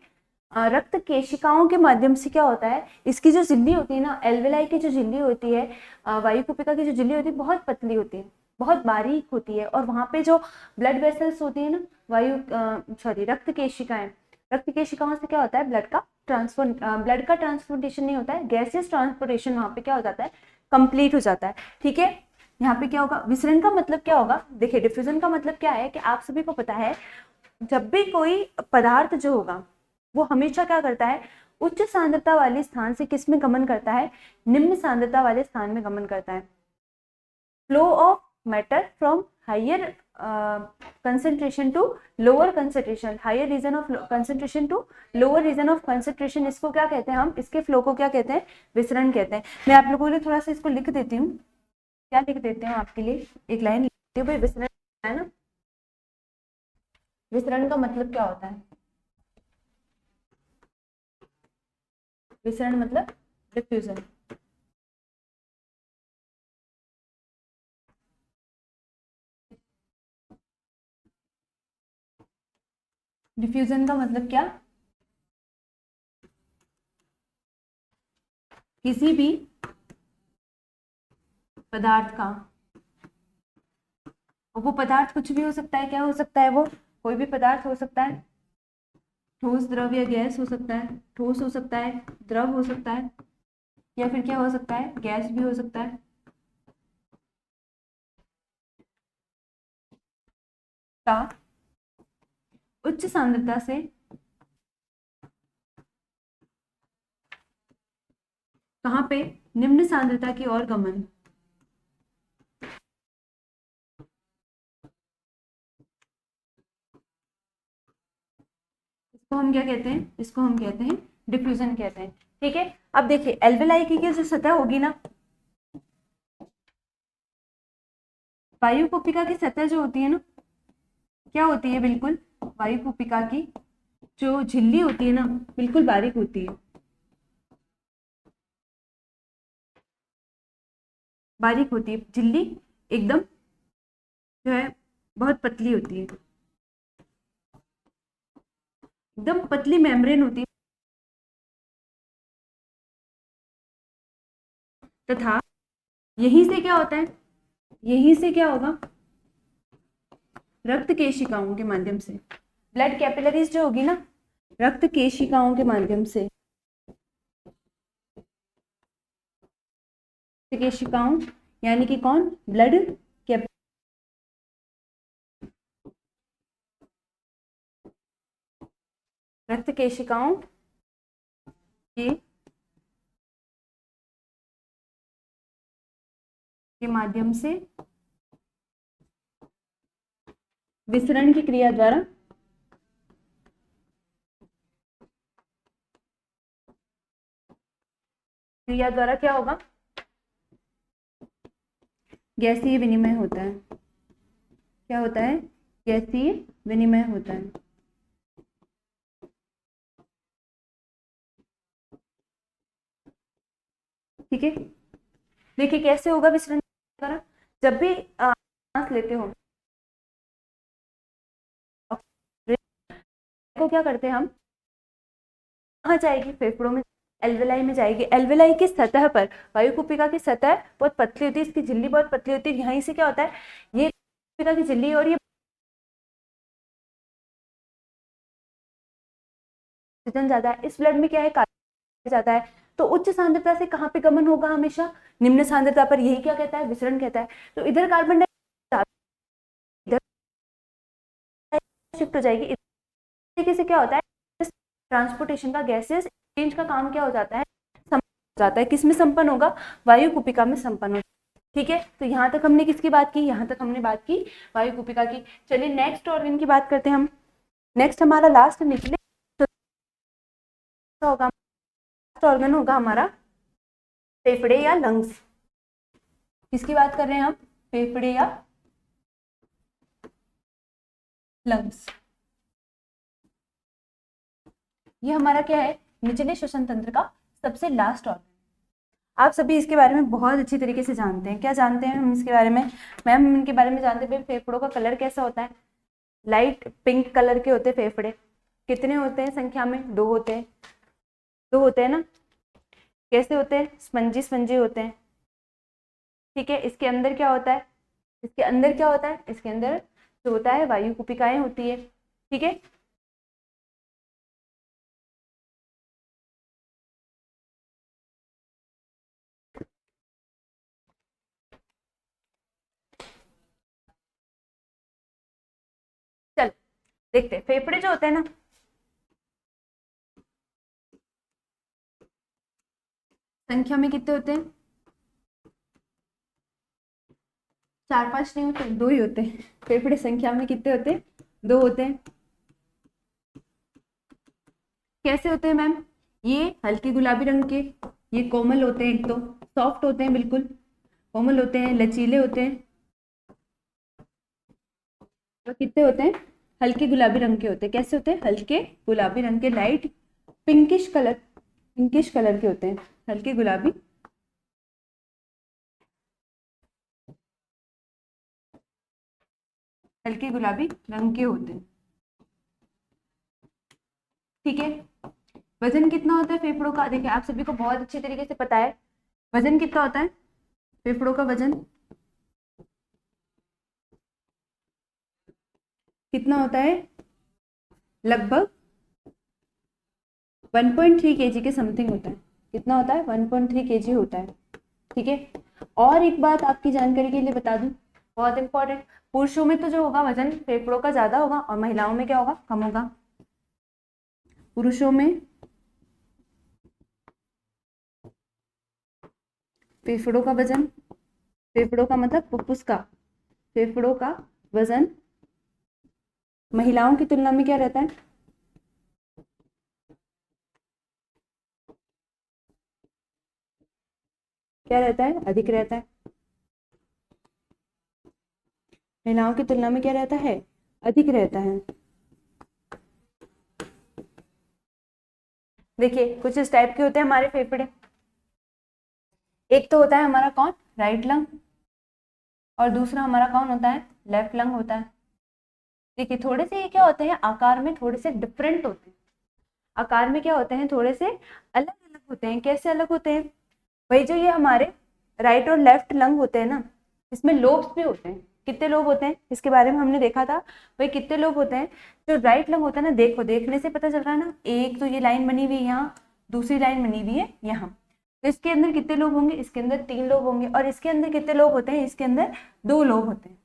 रक्त केशिकाओं के माध्यम से क्या होता है, इसकी जो झिल्ली होती है ना, एल्वेलाई की जो झिल्ली होती है, वायु कुपिका की जो झिल्ली होती है, बहुत पतली होती है, बहुत बारीक होती है। और वहां पे जो ब्लड वेसल्स होती है ना, रक्त केशिकाएं, रक्त केशिकाओं से क्या होता है? ब्लड का ट्रांसपोर्टेशन नहीं होता है, गैसेस ट्रांसपोर्टेशन वहां पे क्या हो जाता है? कंप्लीट हो जाता है। ठीक है, यहाँ पे क्या होगा? विसरण का मतलब क्या होगा? देखिए डिफ्यूजन का मतलब क्या है कि आप सभी को पता है, जब भी कोई पदार्थ जो होगा वो हमेशा क्या करता है? उच्च सांद्रता वाले स्थान से किस में गमन करता है? निम्न सांद्रता वाले स्थान में गमन करता है। Flow of matter from higher concentration to lower concentration, higher region of concentration to lower region of concentration, इसको क्या कहते हैं हम? इसके फ्लो को क्या कहते हैं? विसरण कहते हैं। मैं आप लोगों के लिए थोड़ा सा इसको लिख देती हूँ। क्या लिख देती हूँ आपके लिए? एक लाइन लिखती हूँ भाई, विसरण है ना, विसरण का मतलब क्या होता है? विसरण मतलब डिफ्यूजन। डिफ्यूजन का मतलब क्या? किसी भी पदार्थ का, वो पदार्थ कुछ भी हो सकता है, क्या हो सकता है? वो कोई भी पदार्थ हो सकता है, ठोस द्रव या गैस हो सकता है, ठोस हो सकता है, द्रव हो सकता है, या फिर क्या हो सकता है? गैस भी हो सकता है। का उच्च सांद्रता से कहाँ पे? निम्न सांद्रता की ओर गमन। इसको हम क्या कहते हैं? इसको हम कहते हैं डिफ्यूजन कहते हैं। ठीक है, अब देखिए एल्वेलाई की जो सतह होगी ना, वायु कुपिका की सतह जो होती है ना, क्या होती है? बिल्कुल वायु कुपिका की जो झिल्ली होती है ना, बिल्कुल बारीक होती है, बारीक होती है झिल्ली, एकदम जो है बहुत पतली होती है, एकदम पतली मेम्ब्रेन होती है। तथा यहीं से क्या होता है? यहीं से क्या होगा? रक्त केशिकाओं के माध्यम से, ब्लड कैपिलरीज जो होगी ना, रक्त केशिकाओं के माध्यम से, केशिकाओं यानी कि कौन? ब्लड कैप रक्त केशिकाओं के माध्यम से विसरण की क्रिया द्वारा क्या होगा? गैसीय विनिमय होता है। क्या होता है? गैसीय विनिमय होता है। ठीक है, देखिए कैसे होगा विसरण द्वारा? जब भी सांस लेते हो को क्या करते हैं हम? कहाँ जाएगी? फेफड़ों में, एल्वेलाई में जाएगी। एल्वेलाई की सतह पर, वायु कुपिका की सतह बहुत पतली होती है, इसकी झिल्ली बहुत पतली होती है। यहीं से क्या होता है? ये कुपिका की झिल्ली और ये ऑक्सीजन ज्यादा है, इस ब्लड में क्या है? कार्बन ज्यादा है। तो उच्च सांद्रता से कहाँ पे गमन होगा? हमेशा निम्न सांद्रता पर। यही क्या कहता है? विसरण कहता है। तो इधर कार्बन डाइऑक्साइड, शिफ्ट हो जाएगी। इस तरीके से क्या होता है, ट्रांसपोर्टेशन का, गैसेस एक्सचेंज का काम क्या हो जाता है, संपन्न हो जाता है। किसमें संपन्न होगा, वायु कुपिका में संपन्न होगा। ठीक है, तो यहाँ तक हमने किसकी बात की, यहाँ तक हमने बात की वायु कुपिका की। चलिए नेक्स्ट ऑर्गन की बात करते हैं हम। नेक्स्ट हमारा लास्ट निचले होगा, लास्ट ऑर्गन होगा हमारा फेफड़े या लंग्स। किसकी बात कर रहे हैं हम, फेफड़े या लंग्स। ये हमारा क्या है, निचले श्वसन तंत्र का सबसे लास्ट ऑर्गन। आप सभी इसके बारे में बहुत अच्छी तरीके से जानते हैं। क्या जानते हैं हम इसके बारे में, मैम हम इनके बारे में जानते हैं। फेफड़ों का कलर कैसा होता है, लाइट पिंक कलर के होते हैं फेफड़े। कितने होते हैं संख्या में, 2 होते हैं, 2 होते हैं ना। कैसे होते हैं, स्पंजी स्पंजी होते हैं। ठीक है, इसके अंदर क्या होता है, इसके अंदर क्या होता है, इसके अंदर जो होता है वायु कुपिकाएं होती है। ठीक है, चल देखते हैं फेफड़े जो होते हैं ना, संख्या में कितने होते हैं, 4-5 नहीं होते, 2 ही होते हैं। फेफड़े संख्या में कितने होते हैं, 2 होते हैं। कैसे होते हैं मैम, ये हल्के गुलाबी रंग के, ये कोमल होते हैं, एक तो सॉफ्ट होते हैं, बिल्कुल कोमल होते हैं, लचीले होते हैं। तो कितने होते हैं, हल्के गुलाबी रंग के होते हैं। कैसे होते हैं, हल्के गुलाबी रंग के, light pinkish colour, pinkish colour के होते हैं, हल्के गुलाबी, हल्के गुलाबी रंग के होते हैं। ठीक है, वजन कितना होता है फेफड़ों का, देखिए आप सभी को बहुत अच्छी तरीके से पता है वजन कितना होता है फेफड़ों का। वजन कितना होता है, लगभग 1.3 kg के समथिंग होता है। कितना होता है, 1.3 kg होता है। ठीक है, और एक बात आपकी जानकारी के लिए बता दूं, बहुत इंपॉर्टेंट, पुरुषों में तो जो होगा वजन फेफड़ों का ज्यादा होगा और महिलाओं में क्या होगा, कम होगा। पुरुषों में फेफड़ों का वजन, फेफड़ों का मतलब फुफ्फुस का, फेफड़ों का वजन महिलाओं की तुलना में क्या रहता है, क्या रहता है, अधिक रहता है। महिलाओं की तुलना में क्या रहता है, अधिक रहता है। देखिए कुछ इस टाइप के होते हैं हमारे फेफड़े। एक तो होता है हमारा कौन, राइट लंग, और दूसरा हमारा कौन होता है, लेफ्ट लंग होता है। देखिए थोड़े से ये क्या होते हैं, आकार में थोड़े से डिफरेंट होते हैं। आकार में क्या होते हैं, थोड़े से अलग अलग होते हैं। कैसे अलग होते हैं, भाई जो ये हमारे राइट और लेफ्ट लंग होते हैं ना, इसमें लोब्स भी होते हैं। कितने लोब होते हैं, इसके बारे में हमने देखा था। भाई कितने लोब होते हैं, जो राइट लंग होता है ना, देखो देखने से पता चल रहा है ना, एक तो ये लाइन बनी हुई है यहाँ, दूसरी लाइन बनी हुई है यहाँ। तो इसके अंदर कितने लोब होंगे, इसके अंदर 3 लोब होंगे। और इसके अंदर कितने लोब होते हैं, इसके अंदर 2 लोब होते हैं।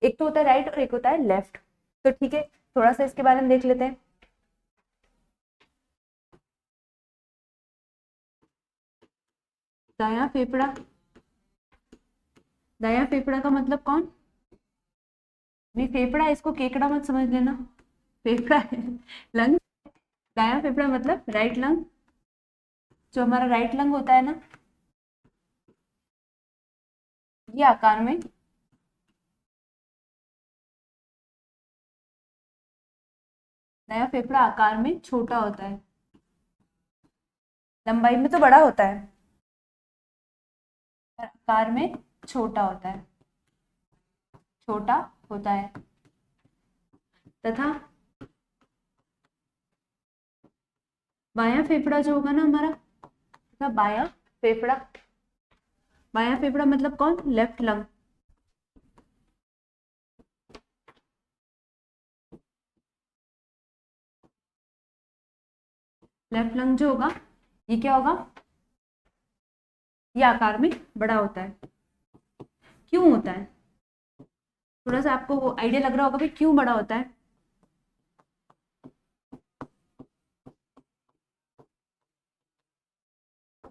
एक तो होता है राइट और एक होता है लेफ्ट। तो ठीक है, थोड़ा सा इसके बारे में देख लेते हैं। दायां फेफड़ा, दायां फेफड़ा का मतलब कौन, नहीं फेफड़ा इसको केकड़ा मत समझ लेना, फेफड़ा है लंग। दायां फेफड़ा मतलब राइट लंग। जो हमारा राइट लंग होता है ना, ये आकार में दायां फेफड़ा आकार में छोटा होता है, लंबाई में तो बड़ा होता है, पर आकार में छोटा होता है, छोटा होता है। तथा बायां फेफड़ा जो होगा ना हमारा, तथा बायां फेफड़ा, बायां फेफड़ा मतलब कौन, लेफ्ट लंग। लेफ्ट लंग जो होगा, ये क्या होगा, ये आकार में बड़ा होता है। क्यों होता है, थोड़ा सा आपको वो आइडिया लग रहा होगा भाई क्यों बड़ा होता है।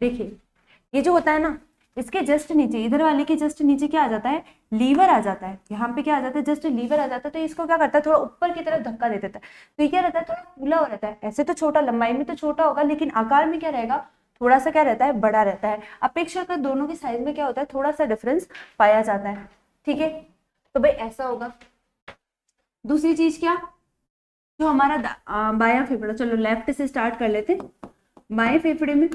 देखिए ये जो होता है ना, इसके जस्ट नीचे, इधर वाले के जस्ट नीचे क्या आ जाता है, लीवर आ जाता है। यहाँ पे क्या आ जाता है, जस्ट लीवर आ जाता है। तो इसको क्या करता है, थोड़ा ऊपर की तरफ धक्का दे देता है। तो ये क्या रहता है, थोड़ा फूला हो रहता है। ऐसे तो छोटा, लंबाई में तो छोटा होगा, लेकिन आकार में क्या रहेगा, थोड़ा सा क्या रहता है, बड़ा रहता है। अपेक्षाकृत दोनों की साइज में क्या होता है, थोड़ा सा डिफरेंस पाया जाता है। ठीक है, तो भाई ऐसा होगा। दूसरी चीज क्या, जो हमारा बायां फेफड़ा, चलो लेफ्ट से स्टार्ट कर लेते हैं। बाएं फेफड़े में,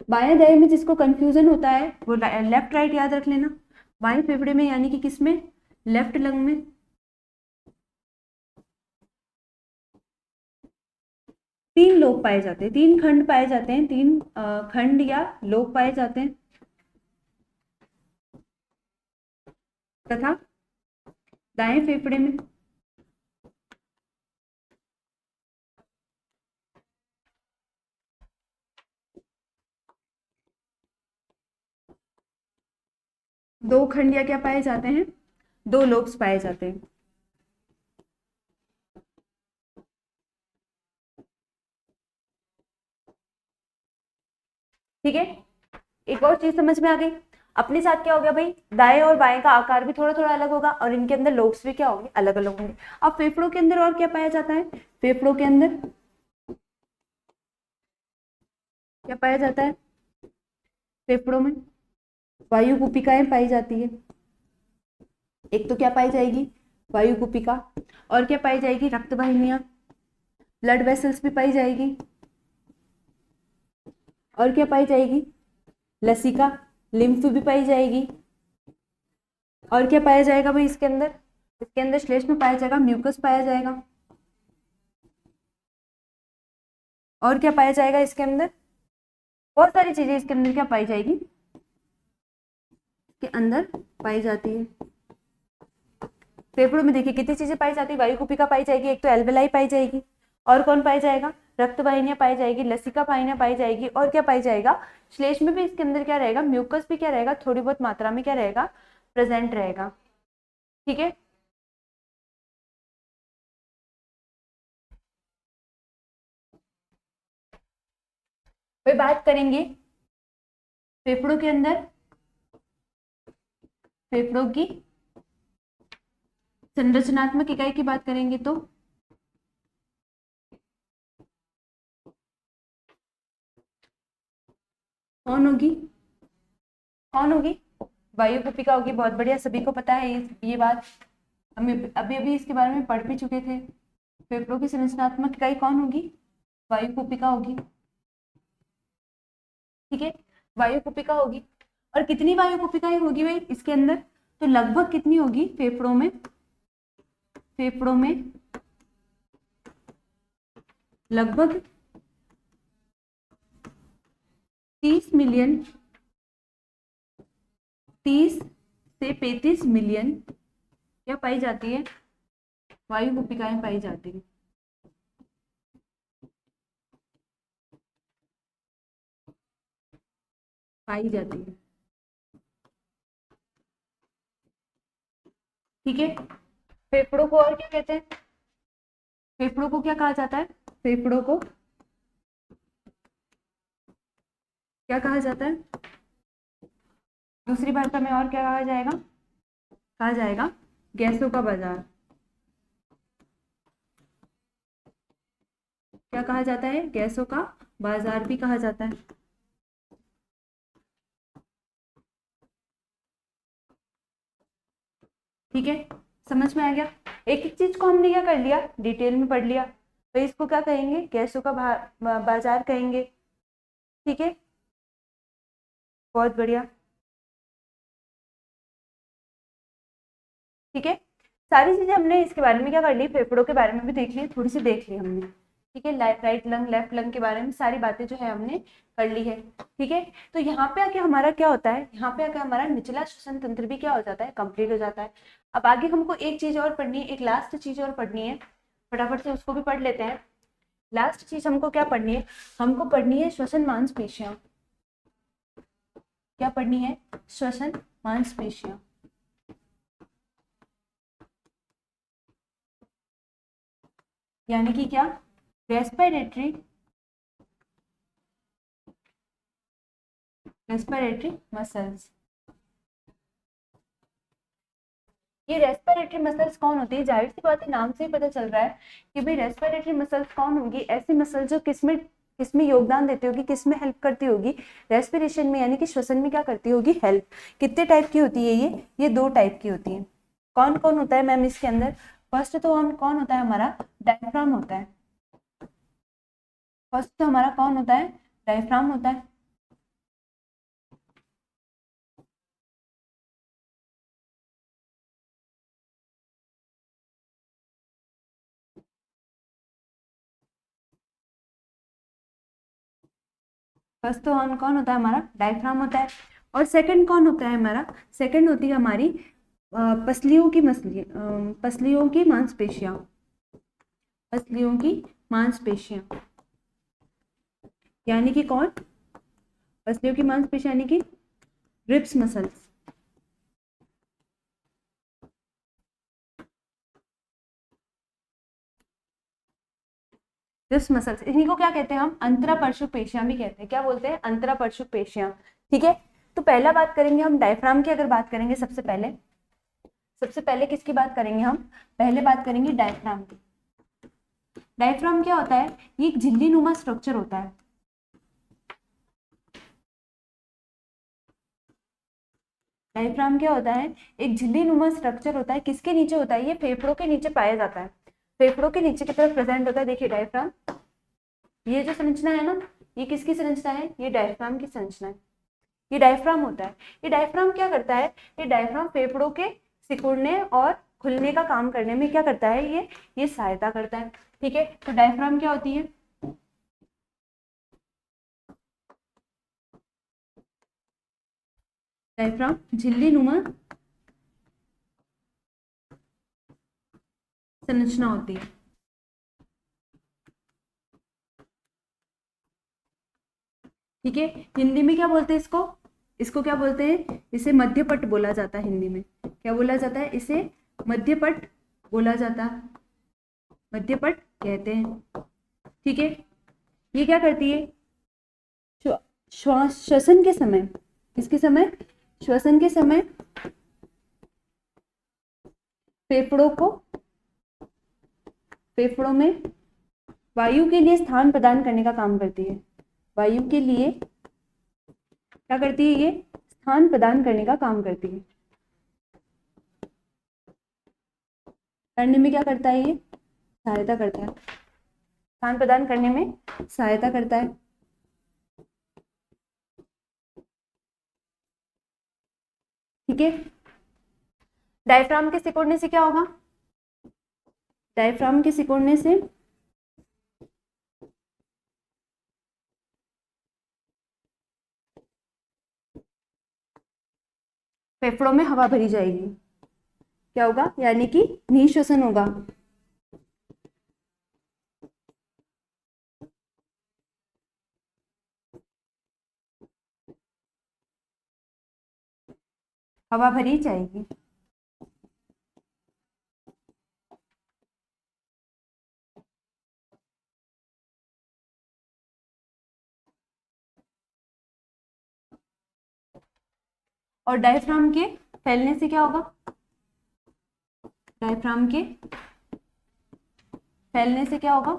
बाएं दाएं में जिसको कंफ्यूजन होता है वो लेफ्ट राइट याद रख लेना। बाएं फेफड़े में यानी कि किसमें, लेफ्ट लंग में 3 लोब पाए जाते हैं, 3 खंड पाए जाते हैं, 3 खंड या लोब पाए जाते हैं। तथा दाएं फेफड़े में दो खंड या क्या पाए जाते हैं, 2 लोब्स पाए जाते हैं। ठीक है, एक और चीज समझ में आ गई। अपने साथ क्या हो गया भाई, दाएं और बाएं का आकार भी थोड़ा थोड़ा अलग होगा और इनके अंदर लोब्स भी क्या होंगे, अलग अलग होंगे। अब फेफड़ों के अंदर और क्या पाया जाता है, फेफड़ों के अंदर क्या पाया जाता है, फेफड़ों में वायु कुपिकाएं पाई जाती है। एक तो क्या पाई जाएगी, वायु कुपिका, और क्या पाई जाएगी, रक्त वाहिनियां, ब्लड वेसल्स भी पाई जाएगी। और क्या पाई जाएगी, लसिका, लिम्फ भी पाई जाएगी। और क्या पाया जाएगा भाई इसके अंदर, इसके अंदर श्लेष्म में पाया जाएगा, म्यूकस पाया जाएगा। और क्या पाया जाएगा इसके अंदर, बहुत सारी चीजें इसके अंदर क्या पाई जाएगी, के अंदर पाई जाती है। फेफड़ों में देखिए कितनी चीजें पाई जाती है, वायु कुपिका पाई जाएगी, एक तो एल्वेलाई पाई जाएगी, और कौन पाई जाएगा, रक्त वाहिनियां पाई जाएगी, लसिका वाहिनियां पाई जाएगी, और क्या पाई जाएगा, श्लेष्म में भी इसके अंदर क्या रहेगा, म्यूकस भी क्या रहेगा, थोड़ी बहुत मात्रा में क्या रहेगा, प्रेजेंट रहेगा। ठीक है, फिर बात करेंगे फेफड़ों के अंदर, फेफड़ों की संरचनात्मक इकाई की बात करेंगे तो कौन होगी, कौन होगी, वायु कुपिका होगी। बहुत बढ़िया, सभी को पता है ये बात, हम अभी अभी इसके बारे में पढ़ भी चुके थे। फेफड़ों की संरचनात्मक इकाई कौन होगी, वायु कुपिका होगी। ठीक है, वायु कुपिका होगी। और कितनी वायु कुपिकाएं होगी भाई इसके अंदर, तो लगभग कितनी होगी फेफड़ों में, फेफड़ों में लगभग 30 मिलियन, 30 से 35 मिलियन क्या पाई जाती है, वायु कुपिकाएं पाई जाती है। पाई जाती है। ठीक है, फेफड़ों को और क्या कहते हैं, फेफड़ों को क्या कहा जाता है, फेफड़ों को क्या कहा जाता है, दूसरी भाषा में और क्या कहा जाएगा, कहा जाएगा गैसों का बाजार। क्या कहा जाता है, गैसों का बाजार भी कहा जाता है। ठीक है, समझ में आ गया। एक एक चीज को हमने क्या कर लिया, डिटेल में पढ़ लिया। तो इसको क्या कहेंगे, गैसों का बाजार कहेंगे। ठीक है, बहुत बढ़िया। ठीक है, सारी चीजें हमने इसके बारे में क्या कर ली, फेफड़ों के बारे में भी देख ली, थोड़ी सी देख ली हमने। ठीक है, राइट लंग लेफ्ट लंग के बारे में सारी बातें जो है हमने कर ली है। ठीक है, तो यहाँ पे आके हमारा क्या होता है, यहाँ पे आके हमारा निचला श्वसन तंत्र भी क्या हो जाता है, कंप्लीट हो जाता है। अब आगे हमको एक चीज और पढ़नी है, एक लास्ट चीज और पढ़नी है, फटाफट से उसको भी पढ़ लेते हैं। लास्ट चीज हमको क्या पढ़नी है, हमको पढ़नी है श्वसन मांसपेशियां। क्या पढ़नी है, श्वसन मांसपेशियां। यानी कि क्या, रेस्पिरेटरी रेस्पिरेटरी मसल्स। ये रेस्पिरेटरी मसल्स कौन होती है? जाहिर सी बात है, नाम से ही पता चल रहा है कि भाई रेस्पिरेटरी मसल्स कौन होंगी? ऐसी मसल जो किसमें किसमें योगदान देती होगी, किसमें हेल्प करती होगी? रेस्पिरेशन में, यानी कि श्वसन में क्या करती होगी? हेल्प। कितने टाइप की होती है ये 2 टाइप की होती है। कौन कौन होता है मैम इसके अंदर? फर्स्ट तो हम कौन होता है हमारा? डायफ्राम होता है। फर्स्ट तो हमारा कौन होता है? डायफ्राम होता है। फर्स्ट तो हम कौन होता है हमारा? डायफ्राम होता है। और सेकंड कौन होता है हमारा? सेकंड होती है हमारी पसलियों की पसलियों की मांसपेशियां। पसलियों की मांसपेशियां यानी कि कौन? पसलियों की मांसपेशियां यानी कि रिब्स मसल्स। रिब्स मसल्स, इन्हीं को क्या कहते हैं हम? अंतरापरशु पेशियां भी कहते हैं। क्या बोलते हैं? अंतरापरशु पेशियां। ठीक है, तो पहला बात करेंगे हम डायफ्राम की। अगर बात करेंगे सबसे पहले किसकी बात करेंगे हम? पहले बात करेंगे डायफ्राम की। डायफ्राम क्या होता है? ये एक झिल्ली नुमा स्ट्रक्चर होता है। डायफ्राम क्या होता है? एक झिल्ली नुमा स्ट्रक्चर होता है। किसके नीचे होता है? ये फेफड़ों के नीचे पाया जाता है। फेफड़ों के नीचे की तरफ प्रेजेंट होता है। देखिए डायफ्राम, ये जो संरचना है ना, ये किसकी संरचना है? ये डायफ्राम की संरचना है। ये डायफ्राम होता है। ये डायफ्राम क्या करता है? ये डायफ्राम फेफड़ों के सिकुड़ने और खुलने का काम करने में क्या करता है? ये सहायता करता है। ठीक है, तो डायफ्राम क्या होती है? डायफ्राम झिल्ली नुमा संरचना होती है। ठीक है, हिंदी में क्या बोलते हैं इसको? इसको क्या बोलते हैं? इसे मध्यपट बोला जाता है। हिंदी में क्या बोला जाता है? इसे मध्यपट बोला जाता है। मध्यपट कहते हैं। ठीक है, ये क्या करती है? श्वास श्वसन के समय, किसके समय? श्वसन के समय फेफड़ों में वायु के लिए स्थान प्रदान करने का काम करती है। वायु के लिए क्या करती है? ये स्थान प्रदान करने का काम करती है। करने में क्या करता है? ये सहायता करता है। स्थान प्रदान करने में सहायता करता है। ठीक है, डायफ्राम के सिकुड़ने से क्या होगा? डायफ्राम के सिकुड़ने से फेफड़ों में हवा भरी जाएगी। क्या होगा? यानी कि निःश्वसन होगा। हवा भरी जाएगी। और डायफ्राम के फैलने से क्या होगा? डायफ्राम के फैलने से क्या होगा?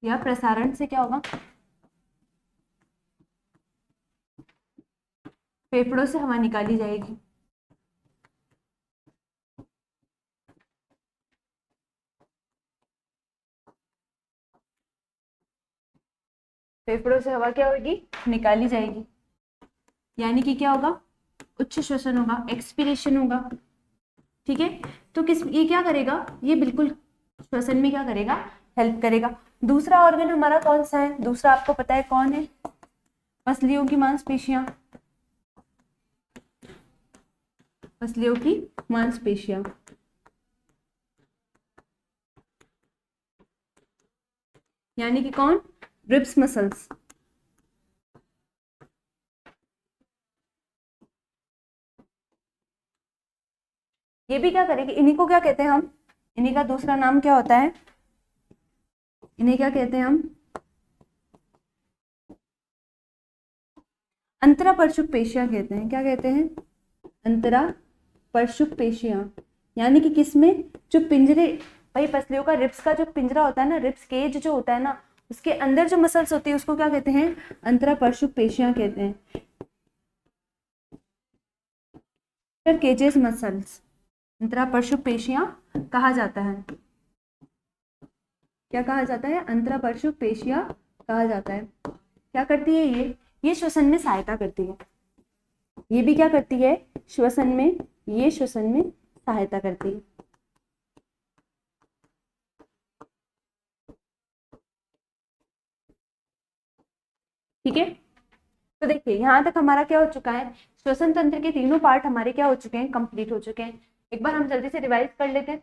या प्रसारण से क्या होगा? फेफड़ों से हवा निकाली जाएगी। फेफड़ों से हवा क्या होगी? निकाली जाएगी। यानी कि क्या होगा? उच्च श्वसन होगा, एक्सपीरेशन होगा। ठीक है, तो ये क्या करेगा? ये बिल्कुल श्वसन में क्या करेगा? हेल्प करेगा। दूसरा ऑर्गन हमारा कौन सा है? दूसरा आपको पता है कौन है? पसलियों की मांसपेशियां। पसलियों की मांसपेशियां यानी कि कौन? Ribs muscles. ये भी क्या करेगी? इन्हीं को क्या कहते हैं हम? इन्हीं का दूसरा नाम क्या होता है? इन्हें क्या कहते हैं हम? अंतरापरशुक पेशियां कहते हैं। क्या कहते हैं? अंतरापरशुक पेशियां। यानी कि किसमें? जो पिंजरे, भाई पसलियों का रिब्स का जो पिंजरा होता है ना, रिब्स केज जो होता है ना, उसके अंदर जो मसल्स होती है उसको क्या कहते हैं? अंतरापरशुक पेशियां कहते हैं। केजेस मसल्स अंतरापरशुक पेशियां कहा जाता है। क्या कहा जाता है? अंतरापरशुक पेशियां कहा जाता है। क्या करती है ये श्वसन में सहायता करती है। ये भी क्या करती है? श्वसन में, ये श्वसन में सहायता करती है। ठीक है, तो देखिए यहाँ तक हमारा क्या हो चुका है, श्वसन तंत्र के तीनों पार्ट हमारे क्या हो चुके हैं? कंप्लीट हो चुके हैं। एक बार हम जल्दी से रिवाइज कर लेते हैं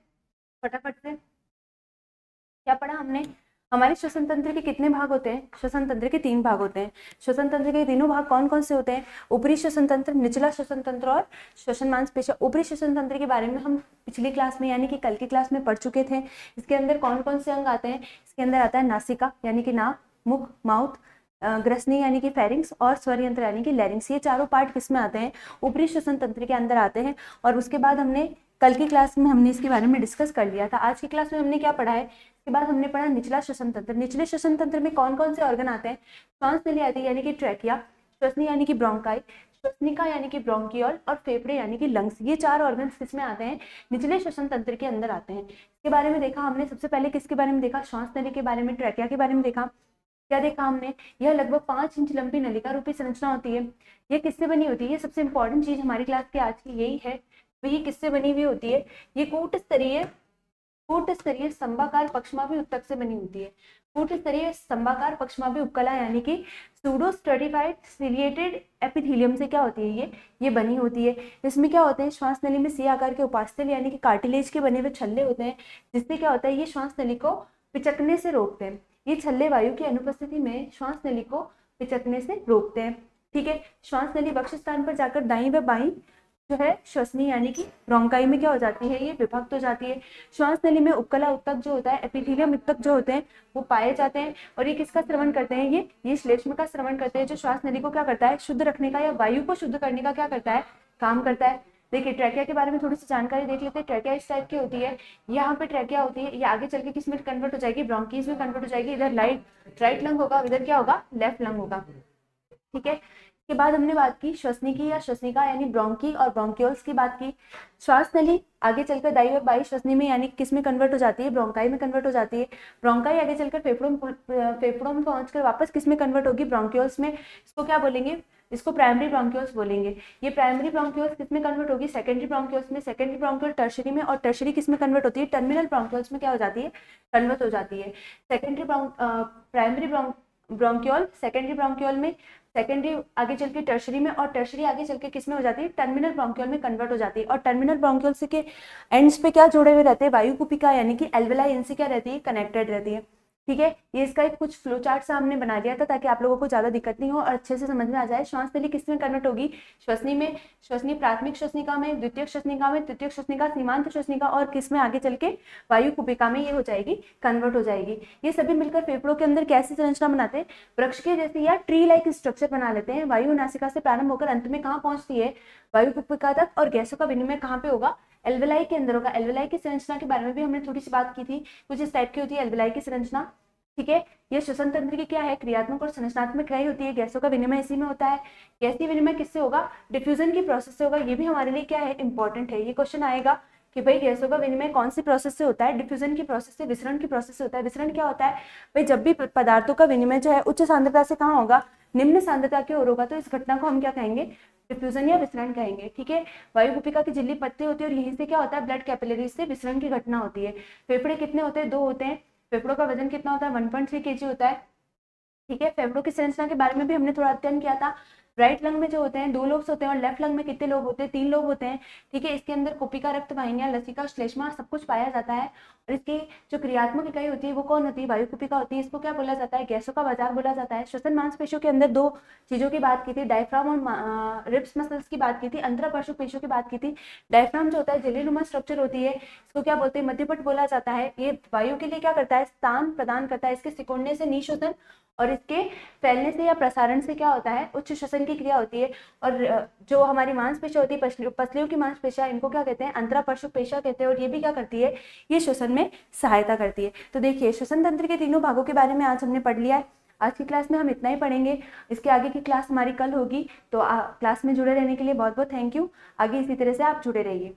फटाफट से। क्या पढ़ा हमने? हमारे श्वसन तंत्र के कितने भाग होते हैं? श्वसन तंत्र के 3 भाग होते हैं। श्वसन तंत्र के तीनों भाग कौन कौन से होते हैं? ऊपरी श्वसन तंत्र, निचला श्वसन तंत्र और श्वसन मांसपेशियां। ऊपरी श्वसन तंत्र के बारे में हम पिछली क्लास में यानी कि कल की क्लास में पढ़ चुके थे। इसके अंदर कौन कौन से अंग आते हैं? इसके अंदर आता है नासिका यानी कि नाक, मुख, माउथ, ग्रसनी यानी कि फेरिंग्स और स्वर यंत्र यानी कि लैरिंग्स। ये चारों पार्ट किसमें आते हैं? ऊपरी श्वसन तंत्र के अंदर आते हैं। और उसके बाद हमने कल की क्लास में हमने इसके बारे में डिस्कस कर लिया था। आज की क्लास में हमने क्या पढ़ा है? इसके बाद हमने पढ़ा निचला श्वसन तंत्र। निचले श्वसन तंत्र में कौन कौन से ऑर्गन आते हैं? श्वास नली आती है यानी कि ट्रैकिया, श्वसनी यानी कि ब्रोंकाई, श्वसनिका यानी कि ब्रोंकियोल और फेफड़े यानी कि लंग्स। ये 4 ऑर्गन्स किसमें आते हैं? निचले श्वसन तंत्र के अंदर आते हैं। इसके बारे में देखा हमने, सबसे पहले किसके बारे में देखा? श्वास नली के बारे में, ट्रैकिया के बारे में देखा। क्या देखा हमने? यह लगभग 5 इंच लंबी नलिका रूपी संरचना होती है। यह किससे बनी होती है? ये सबसे इंपॉर्टेंट चीज हमारी क्लास की आज की यही है, तो ये किससे बनी हुई होती है? ये कूट स्तरीय स्तंभाकार पक्षमाभी उत्तक से बनी होती है। कूट स्तरीय स्तंभाकार पक्षमाभी उपकला यानी कि सूडो स्ट्रेटिफाइड सिलिएटेड एपिथेलियम से क्या होती है? ये बनी होती है। इसमें क्या होते हैं? श्वास नली में सी आकार के उपास्थल यानी कि कार्टिलेज के बने हुए छल्ले होते हैं, जिससे क्या होता है? ये श्वास नली को पिचकने से रोकते हैं। ये छल्ले वायु की अनुपस्थिति में श्वास नली को पिचकने से रोकते हैं। ठीक है, श्वास नली वक्ष स्थान पर जाकर दाईं व बाईं जो है श्वसनी यानी कि ब्रोंकाई में क्या हो जाती है? ये विभक्त हो जाती है। श्वास नली में उपकला उत्तक जो होता है, एपिथेलियम उत्तक जो होते हैं वो पाए जाते हैं। और ये किसका श्रवण करते हैं? ये श्लेष्म का श्रवण करते हैं, जो श्वास नली को क्या करता है? शुद्ध रखने का या वायु को शुद्ध करने का क्या करता है? काम करता है। देखिए ट्रैकिया के बारे में थोड़ी सी जानकारी देख लेते हैं। ट्रैकिया इस टाइप की होती है, यहाँ पे ट्रैकिया होती है, ये आगे चल के किस में कन्वर्ट हो जाएगी? ब्रोंकीज में कन्वर्ट हो जाएगी। इधर राइट लंग होगा, इधर क्या होगा? लेफ्ट लंग होगा। ठीक है, के बाद हमने बात की श्वसनिकी या श्वसनिका यानी ब्रोंकी और ब्रोंक्यूल्स की बात की। श्वास नली आगे चलकर दाई व बाई श्वसनी में यानी किस में कन्वर्ट हो जाती है? ब्रोंकाई में कन्वर्ट हो जाती है। ब्रोंकाई आगे चलकर फेफड़ों में पहुंचकर वापस किस में कन्वर्ट होगी? ब्रोंक्यूल्स में। इसको क्या बोलेंगे? इसको प्राइमरी ब्रोंक्यूल्स बोलेंगे। ये प्राइमरी ब्रोंक्यूल्स किस में कन्वर्ट होगी? सेकेंडरी ब्रोंक्यूल्स में। सेकेंडरी ब्रोंक्यूल टर्शरी में, और टर्शरी किस में कन्वर्ट होती है? टर्मिनल ब्रोंक्यूल्स में क्या हो जाती है? कन्वर्ट हो जाती है। प्राइमरी ब्रोंक्यूल सेकेंडरी ब्रोंक्यूल में, सेकेंडरी आगे चल के टर्शरी में, और टर्शरी आगे चल के किस में हो जाती है? टर्मिनल ब्रोंक्यूल में कन्वर्ट हो जाती है। और टर्मिनल ब्रोंक्यूल से के एंड्स पे क्या जुड़े हुए रहते हैं? वायु कुपिका यानी कि एल्वेलाई इनसे क्या रहती है? कनेक्टेड रहती है। ठीक है, ये इसका एक कुछ फ्लो चार्ट सा हमने बना दिया था ताकि आप लोगों को ज्यादा दिक्कत नहीं हो और अच्छे से समझ में आ जाए। श्वास नली किस में कन्वर्ट होगी? श्वसनी में, श्वसनी प्राथमिक श्वसनिका में, द्वितीय श्वसनिका में, तृतीय श्वसनिका, सीमांत श्वसनिका, और किस में आगे चल के वायु कुपिका में ये हो जाएगी, कन्वर्ट हो जाएगी। ये सभी मिलकर फेफड़ों के अंदर कैसी संरचना बनाते हैं? वृक्ष के जैसे या ट्री लाइक स्ट्रक्चर बना लेते हैं। वायु नासिका से प्रारंभ होकर अंत में कहाँ पहुंचती है? वायु कुपिका तक। और गैसों का विनिमय कहाँ पे होगा? एल्वेलाई के अंदर होगा। एल्वेलाई की संरचना के बारे में भी हमने थोड़ी सी बात की थी, कुछ इस टाइप की होती है एल्वेलाई की संरचना। ठीक है, ये श्वसन तंत्र की क्या है? क्रियात्मक और संरचनात्मक क्रिया होती है। गैसों का विनिमय इसी में होता है। गैसीय विनिमय किससे होगा? डिफ्यूजन की प्रोसेस से होगा। ये भी हमारे लिए क्या है? इंपॉर्टेंट है। ये क्वेश्चन आएगा कि भाई गैसों का विनिमय कौन सी प्रोसेस से होता है? डिफ्यूजन की प्रोसेस से, विसरण की प्रोसेस से होता है। विसरण क्या होता है? भाई जब भी पदार्थों का विनिमय जो है उच्च सांद्रता से कहाँ होगा? निम्न सांद्रता की ओर होगा, तो इस घटना को हम क्या कहेंगे? डिफ्यूजन या विसरण कहेंगे। ठीक है, वायु कुपिका की झिल्ली पत्ते होती है और यहीं से क्या होता है? ब्लड कैपिलरीज से विसरण की घटना होती है। फेफड़े कितने होते हैं? 2 होते हैं। फेफड़ों का वजन कितना होता है? 1.3 kg होता है। ठीक है, फेफड़ों की संरचना के बारे में भी हमने थोड़ा अध्ययन किया था। राइट लंग में जो होते हैं 2 लोब्स होते हैं, और लेफ्ट लंग में कितने लोब होते हैं? 3 लोब होते हैं। ठीक है, इसके अंदर कुपिका, रक्त वाहिनियां, लसिका, श्लेष्मा सब कुछ पाया जाता है। और इसकी जो क्रियात्मक इकाई होती है वो कौन होती है, वायुकुपिका होती है। इसको क्या बोला जाता है, गैसों का बाजार बोला जाता है। श्वसन मांसपेशियों के अंदर दो चीजों की बात की थी, डायफ्राम और रिब्स मसल्स की बात की थी, अंतरापार्श्विक पेशियों की बात की थी। डायफ्राम जो होता है जेलीनुमा स्ट्रक्चर होती है, इसको क्या बोलते हैं, मध्यपट बोला जाता है। ये वायु के लिए क्या करता है, स्थान प्रदान करता है। इसके सिकुड़ने से निःश्वसन और इसके फैलने से या प्रसारण से क्या होता है, उच्च श्वसन की क्रिया होती है। और जो हमारी मांसपेशियां होती है, पसलियों की मांसपेशियां, इनको क्या कहते हैं, अंतरापार्श्विक पेशियां कहते हैं। और ये भी क्या करती है, ये श्वसन में सहायता करती है। तो देखिए श्वसन तंत्र के तीनों भागों के बारे में आज हमने पढ़ लिया है। आज की क्लास में हम इतना ही पढ़ेंगे। इसके आगे की क्लास हमारी कल होगी। तो क्लास में जुड़े रहने के लिए बहुत बहुत थैंक यू। आगे इसी तरह से आप जुड़े रहिए।